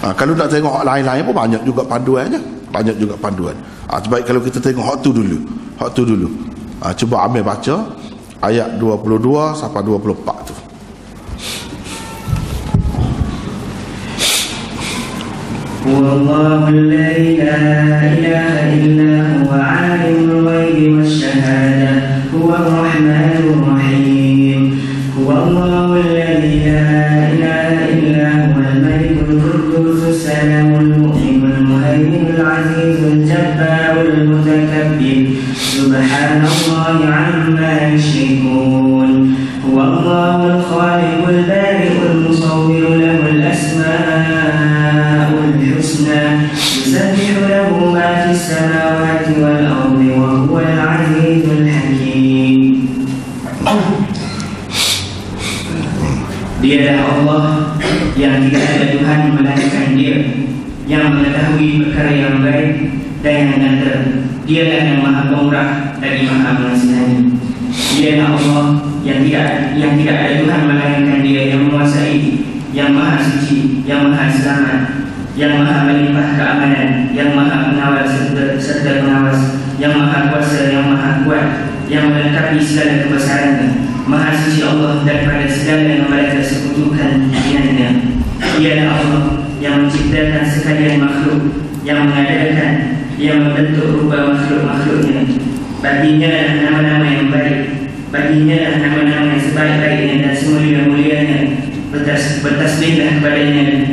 Kalau nak tengok hak lain-lain pun banyak juga panduannya, Sebaik kalau kita tengok hak tu dulu. Cuba ambil baca ayat 22 sampai 24 tu.
Wallahu la ilaha illa huwa alimul ghaibi wasyahada huwar rahmanur rahim. Wallahu alladzi la ilaha illa huwal malikul quddus salamul mu'minul muhaiminul azizul jabbarul mutakabbir. Subhanallahi 'amma yushrikun. Huwallahul khaliqul bari'ul musawwir lahul asma'ul husna. Yusabbihu lahu ma fis samawati wal ardi wa huwal 'azizul hakim. Dialah Allah yang tidak ada Tuhan melainkan Dia, yang mengetahui perkara yang baik dan yang nyata. Dialah yang Maha Pemurah lagi Maha Mengasihani. Dialah Allah yang tidak ada Tuhan melainkan Dia, yang menguasai, yang Maha Suci, yang Maha Selamat, yang Maha Melimpah keamanan, yang Maha Pengawal serta pengawas, yang Maha Kuasa, yang Maha Kuat, yang melengkapi segala kebesarannya. Maha Suci Allah daripada segala yang mereka sekutukan dengannya. Dialah Allah yang menciptakan sekalian makhluk, yang mengadakan, yang membentuk rupa makhluk-makhluknya. Baginya adalah nama-nama yang baik, baginya adalah nama-nama yang sebaik-baiknya dan semulia-mulianya. Bertasbihlah kepadanya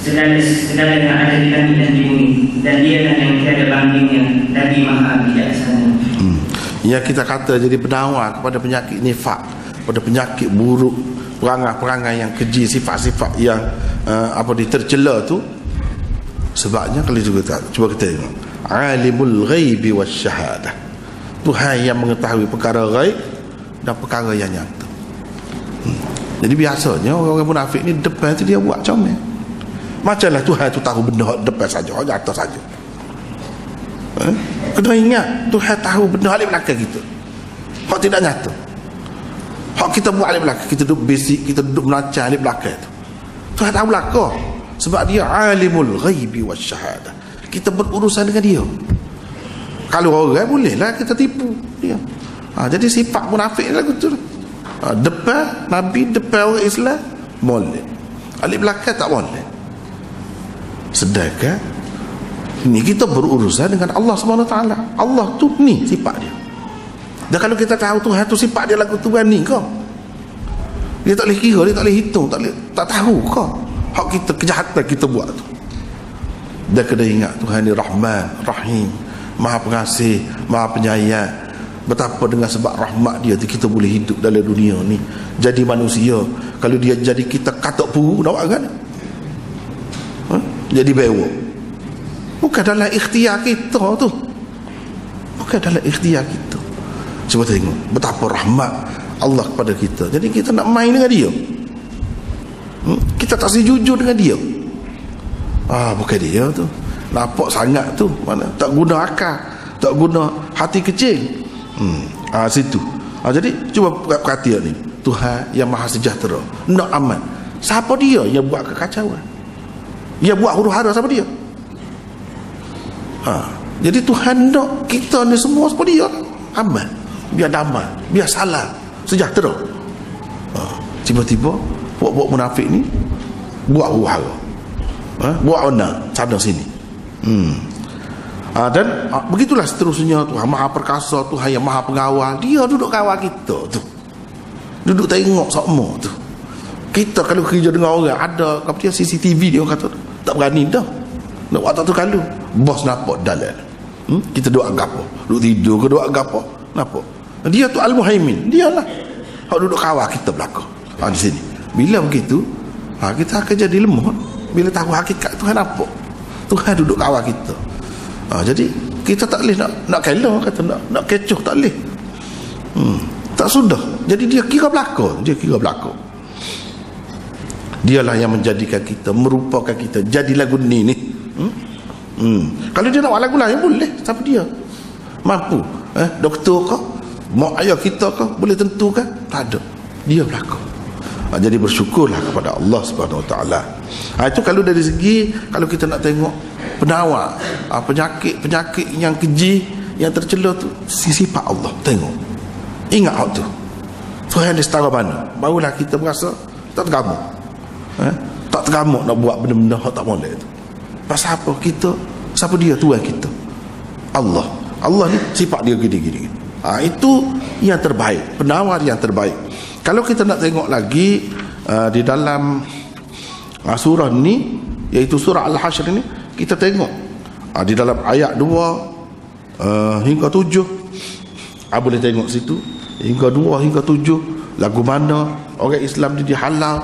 segala yang ada di langit dan di bumi, dan Dialah yang tiada bandingnya lagi Maha Bijaksana.
Ya, kita kata jadi penawar kepada penyakit nifak, pada penyakit buruk, perangai-perangai yang keji, sifat-sifat yang tercela tu. Sebabnya kalau cuba kita tengok, alimul ghaibi wasyahadah, Tuhan yang mengetahui perkara ghaib dan perkara yang nyata. Jadi biasanya orang munafik ni depan tu dia buat comel. Macamlah Tuhan tu tahu benda depan saja, nyata saja. Kena ingat Tuhan tahu benda hal belakang kita, hak tidak nyata. Hak kita buat hal belakang, kita duduk basic, kita duduk melancang hal belakang tu, Tuhan tahu belakang. Sebab dia alimul ghaibi wasyahadah. Kita berurusan dengan dia. Kalau orang bolehlah kita tipu dia. Jadi sifat munafik lagu tu. Depan Nabi, depan orang Islam boleh, alik belakang tak boleh. Sedangkan ni kita berurusan dengan Allah SWT. Allah tu ni sifat dia. Dan kalau kita tahu Tuhan tu sifat dia lagu tu ni kau, dia tak boleh kira, dia tak boleh hitung, tak tahu kau hak kita, kejahatan kita buat tu. Dan kena ingat Tuhan ni Rahman, Rahim, Maha Pengasih, Maha Penyayang. Betapa dengan sebab rahmat dia kita boleh hidup dalam dunia ni, jadi manusia. Kalau dia jadi kita katak puru, nak buat kan? Jadi bewok. Bukan dalam ikhtiar kita tu, bukan dalam ikhtiar kita. Cuba tengok betapa rahmat Allah kepada kita. Jadi kita nak main dengan dia, kita tak sejujur dengan dia. Bukan dia tu, nampak sangat tu, mana tak guna akal, tak guna hati kecil. Situ. Jadi cuba perhatian ni, Tuhan yang maha sejahtera, nak aman. Siapa dia yang buat kekacauan, yang buat huru-hara? Siapa dia? Jadi Tuhan nak kita ni semua seperti dia, aman, biar damai, biar salam, sejahtera. Tiba-tiba buat munafik ni buat huru-hara, buat onar sana sini. Dan begitulah seterusnya. Tuhan maha perkasa, Tuhan yang maha pengawal, dia duduk kawal kita tu, duduk tengok semua tu. Kita kalau kerja dengan orang, ada apa dia CCTV, dia kata tak berani dah nak buat tu. Kalau bos nampak dalam, kita duduk agak apa, duduk tidur ke duduk agak apa, nampak dia tu Al-Muhaimin, dia lah hak duduk kawal kita belakang di sini. Bila begitu kita akan jadi lemah. Bila tahu hakikat Tuhan apa, Tuhan duduk kawal kita. Jadi kita tak boleh nak kela, kata nak kecoh, tak boleh. Tak sudah. Jadi dia kira belakang, dialah yang menjadikan kita, merupakan kita jadi lagu ni. Kalau dia nak buat lagu lain boleh, tapi dia mampu. Doktor kau, mak ayah kita kau boleh tentukan? Tak ada. Dia belakang. Jadi bersyukurlah kepada Allah Subhanahu Wa Taala. Itu kalau dari segi, kalau kita nak tengok penawar penyakit yang keji, yang tercela tu, sifat Allah. Tengok, ingat hak tu, Tuhan dia setara mana, barulah kita berasa tak tergamuk. Tak tergamuk nak buat benda-benda hak tak boleh tu. Pasal apa? Kita, siapa dia? Tuhan kita, Allah ni sifat dia gini-gini. Itu yang terbaik, penawar yang terbaik. Kalau kita nak tengok lagi di dalam surah ni, iaitu surah Al-Hashr ni, kita tengok di dalam ayat 2 hingga 7, boleh tengok situ, hingga 2 hingga 7, lagu mana orang Islam dihalal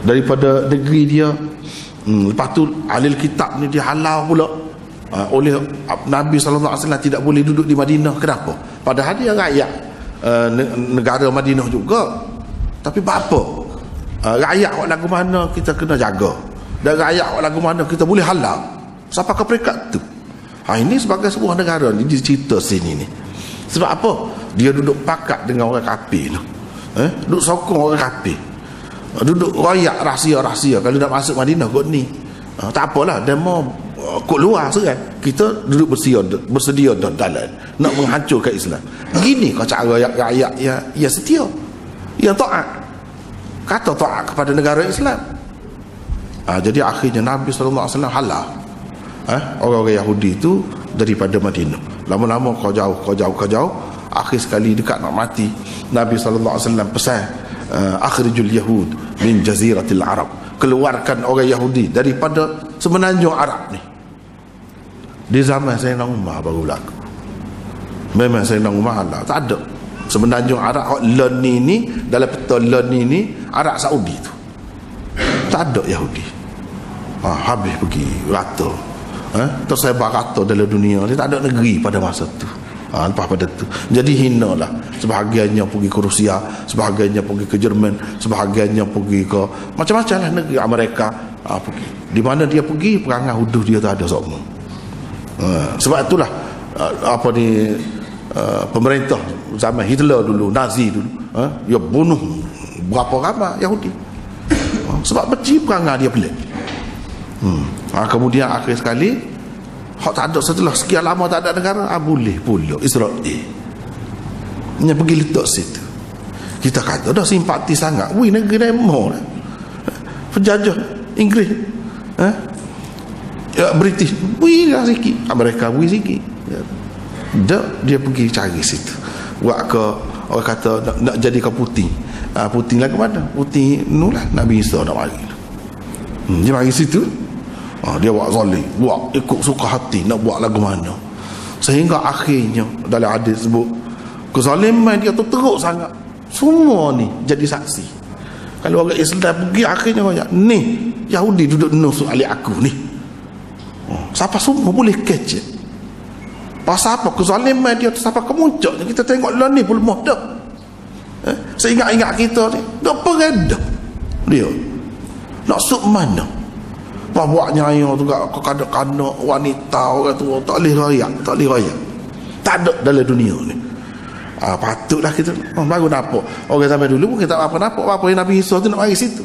daripada negeri dia. Lepas tu ahli kitab ni dihalau pula oleh Nabi SAW, tidak boleh duduk di Madinah. Kenapa? Padahal dia rakyat negara Madinah juga. Tapi apa? Rakyat kat lagu mana kita kena jaga, dan rakyat kat lagu mana kita boleh halau sampai ke peringkat tu. Ini sebagai sebuah negara ni dicerita sini ni. Sebab apa? Dia duduk pakat dengan orang kafir tu, duduk sokong orang kafir, duduk royak rahsia-rahsia kalau nak masuk Madinah kot ni. Tak apalah, demo kot luar sekarang, kita duduk bersedia dalam nak menghancurkan Islam. Gini kau cara rakyat yang setia, yang taat, kata taat kepada negara Islam. Jadi akhirnya Nabi SAW halau orang-orang Yahudi itu daripada Madinah. Lama-lama kau jauh, akhir sekali dekat nak mati, Nabi SAW pesan, akhrijul yahud min jaziratil Arab, keluarkan orang Yahudi daripada semenanjung Arab ni. Di zaman Sayyidina Umar baru berlaku. Memang Sayyidina Umar halau, tak ada semenanjung Arab. Lani ni, dalam peta Lani ni Arab Saudi tu tak ada Yahudi. Habis pergi rata, tersebar rata dalam dunia. Dia tak ada negeri pada masa tu. Lepas pada tu jadi hina lah. Sebahagiannya pergi ke Rusia, sebahagiannya pergi ke Jerman, sebahagiannya pergi ke macam-macam lah negeri Amerika. Pergi di mana dia pergi, perangai huduh dia tak ada semua. Sebab itulah pemerintah zaman Hitler dulu, Nazi dulu, dia bunuh berapa ramai Yahudi. Sebab benci perangai dia pelik. Kemudian akhir sekali hak tak ada, setelah sekian lama tak ada negara, boleh pula Israel dia pergi letak situ. Kita kata dah simpati sangat, negeri demo lah, penjajah Inggeris, British lah sikit, Amerika sikit. Dia pergi cari situ. Buat ke orang kata nak jadikan Putin. Putin lah ke mana? Putin nulah Nabi Isa nak mari. Dia mari situ. Dia buat zalim, buat ikut suka hati, nak buat lagu mana. Sehingga akhirnya dalam hadis sebut kezaliman dia tu teruk sangat. Semua ni jadi saksi. Kalau orang Islam pergi akhirnya kaya ni Yahudi duduk nusuk alik aku ni. Siapa semua boleh kecek. Pasal apa kezaliman dia tu sampai kemuncaknya. Kita tengok lah ni lemah dah. Seingat-ingat kita ni dah peredah dia nak suk mana. Buatnya ayah tu kanak-kanak wanita orang tua tak boleh rayak, tak ada dalam dunia ni. Patutlah kita baru nampak orang zaman dulu pun kita apa nampak apa yang Nabi Isa tu nak mari situ.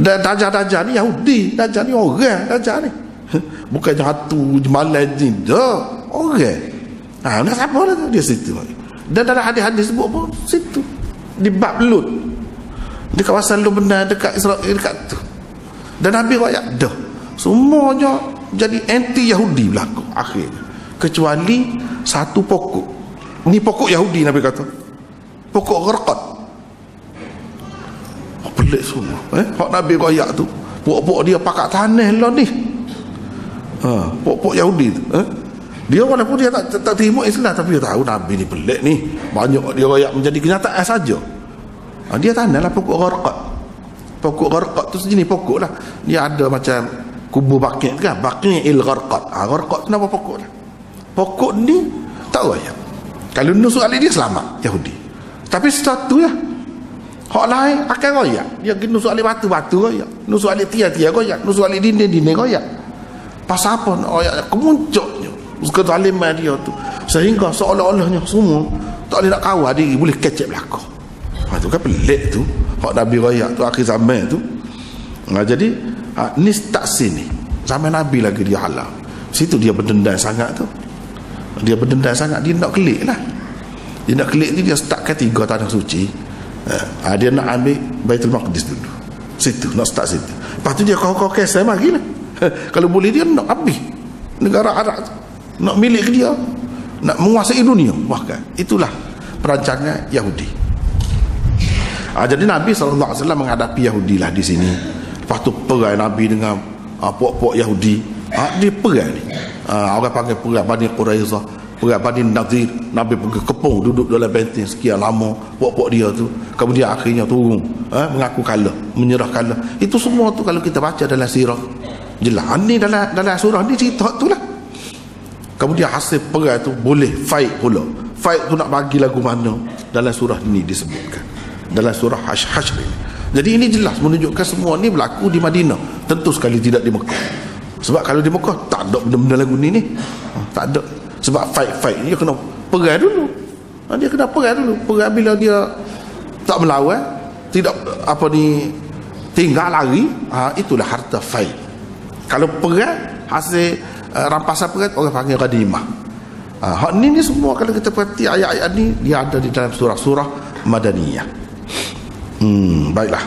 Dan Dajjal ni Yahudi, Dajjal ni orang, Dajjal ni bukan hantu malam jin dah, orang. Nak siapa lah dia situ. Dan dalam hadis-hadis sebut pun situ di bab Lut, di kawasan Lut benar dekat Israel, dekat tu. Dan Nabi rakyat dah semuanya jadi anti Yahudi berlaku akhirnya, kecuali satu pokok. Ni pokok Yahudi Nabi kata, pokok gharqad. Pelik semua. Hak Nabi rakyat tu pokok dia pakat tanah lah ni. Pokok Yahudi tu. Dia walaupun dia tak terima Islam, tapi dia tahu Nabi ni pelik ni. Banyak dia rakyat menjadi kenyataan saja. Dia tanah lah pokok gharqad. Pokok gharqad tu sejenis pokok lah. Dia ada macam kubur Baqi' kan, Baqi'il gharqad. Gharqad tu nama pokok lah. Pokok ni tak raya. Kalau nusuk alik dia selamat Yahudi. Tapi satu lah, hak lain akan raya. Dia nusuk alik batu-batu raya, nusuk alik tiang-tiang raya, nusuk alik dinding-dinding raya. Pasal apa? Raya kemuncaknya kezaliman dia tu, sehingga seolah-olahnya semua tak boleh nak kawal diri, boleh kecek belakang. Tu kan pelik tu hak Nabi raya tu akhir zaman tu. Jadi ni tak sini zaman Nabi lagi dia halal. Situ dia berdendam sangat tu. Dia berdendam sangat, dia nak kelik lah. Dia nak kelik tu dia start ketiga tanah suci. Dia nak ambil Baitul Maqdis dulu. Situ nak start situ. Lepas tu dia kau kesal mari lah. Kalau boleh dia nak habis negara Arab tu, nak milik dia, nak menguasai dunia bahkan. Itulah perancangan Yahudi. Jadi Nabi SAW menghadapi Yahudi lah di sini. Lepas tu perang Nabi dengan puak-puak Yahudi. Dia perang ni. Orang panggil perang Bani Quraizah, perang Bani Nadir. Nabi pergi kepung, duduk dalam benteng sekian lama, puak-puak dia tu. Kemudian akhirnya turun, mengaku kalah, menyerah kalah. Itu semua tu kalau kita baca dalam sirah jelas. Ni dalam surah ni cerita tu lah. Kemudian hasil perang tu boleh fight pula. Fight tu nak bagi lagu mana dalam surah ni disebutkan, dalam surah Hashr. Jadi ini jelas menunjukkan semua ni berlaku di Madinah, tentu sekali tidak di Mekah. Sebab kalau di Mekah tak ada benda-benda lagu ni tak ada. Sebab fight dia kena perang dulu. Dia kena perang dulu. Perang bila dia tak melawan, tidak tinggal lari, itulah harta fight. Kalau perang hasil rampasan perang, orang panggil ghanimah. Hak ni semua kalau kita perhati ayat-ayat ni, dia ada di dalam surah-surah Madaniyah. Baiklah.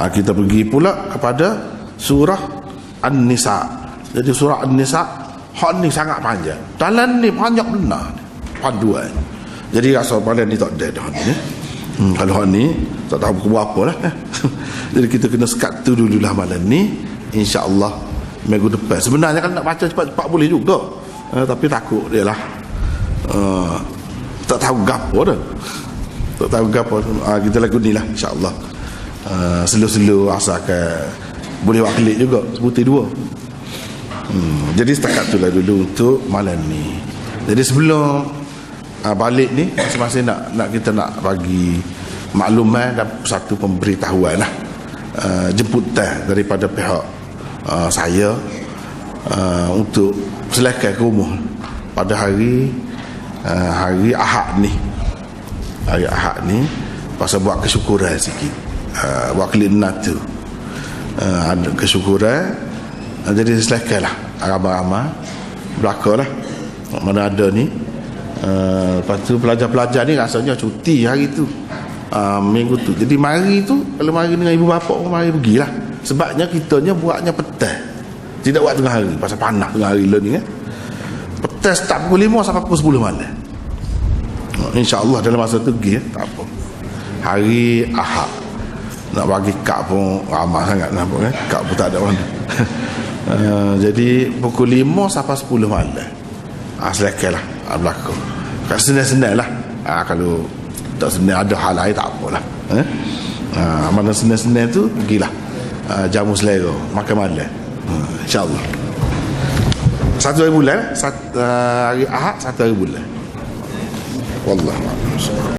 Kita pergi pula kepada surah An-Nisa. Jadi surah An-Nisa hak ni sangat panjang. Dalam ni banyak benar panduan. Jadi rasa malam ni tak ada dah ni. Kalau hak ni tak tahu buku apa lah. Jadi kita kena sekat tu dululah malam ni. InsyaAllah minggu depan. Sebenarnya kalau nak baca cepat-cepat boleh juga. Tapi takut dia lah. Tak tahu gapo dah. Tak tahu gapo. Kita lagu ni lah insyaAllah. Selu-selu asalkan boleh buat klik juga sebutir dua. Jadi setakat itulah dulu untuk malam ni. Jadi sebelum balik ni, masing-masing nak kita nak bagi maklumat dan satu pemberitahuan lah, jemputan daripada pihak saya untuk selesai ke rumah pada hari Ahad ni. Hari Ahad ni pasal buat kesyukuran sikit, buat kelina tu, ada kesyukuran. Jadi selesai lah ramai-ramai belakang lah mana ada ni. Lepas tu pelajar-pelajar ni rasanya cuti hari tu, minggu tu. Jadi mari tu, kalau mari dengan ibu bapa pun mari pergilah. Sebabnya kitanya buatnya petang, tidak buat tengah hari pasal panas tengah hari ni kan. Petang start pukul 5 sampai pukul 10 malam. InsyaAllah dalam masa tu pergi tak apa. Hari Ahad nak bagi kad pun ramai sangat, nampak kan, kad pun tak ada mana. Jadi pukul 5 sampai 10 malam selesai lah belakang. Kat senang-senang lah. Kalau tak senang ada hal lain tak apalah. Mana senang-senang tu pergilah jamu selera makan malam, InsyaAllah. 1 hari bulan, hari Ahad 1 hari bulan. Wallahualam.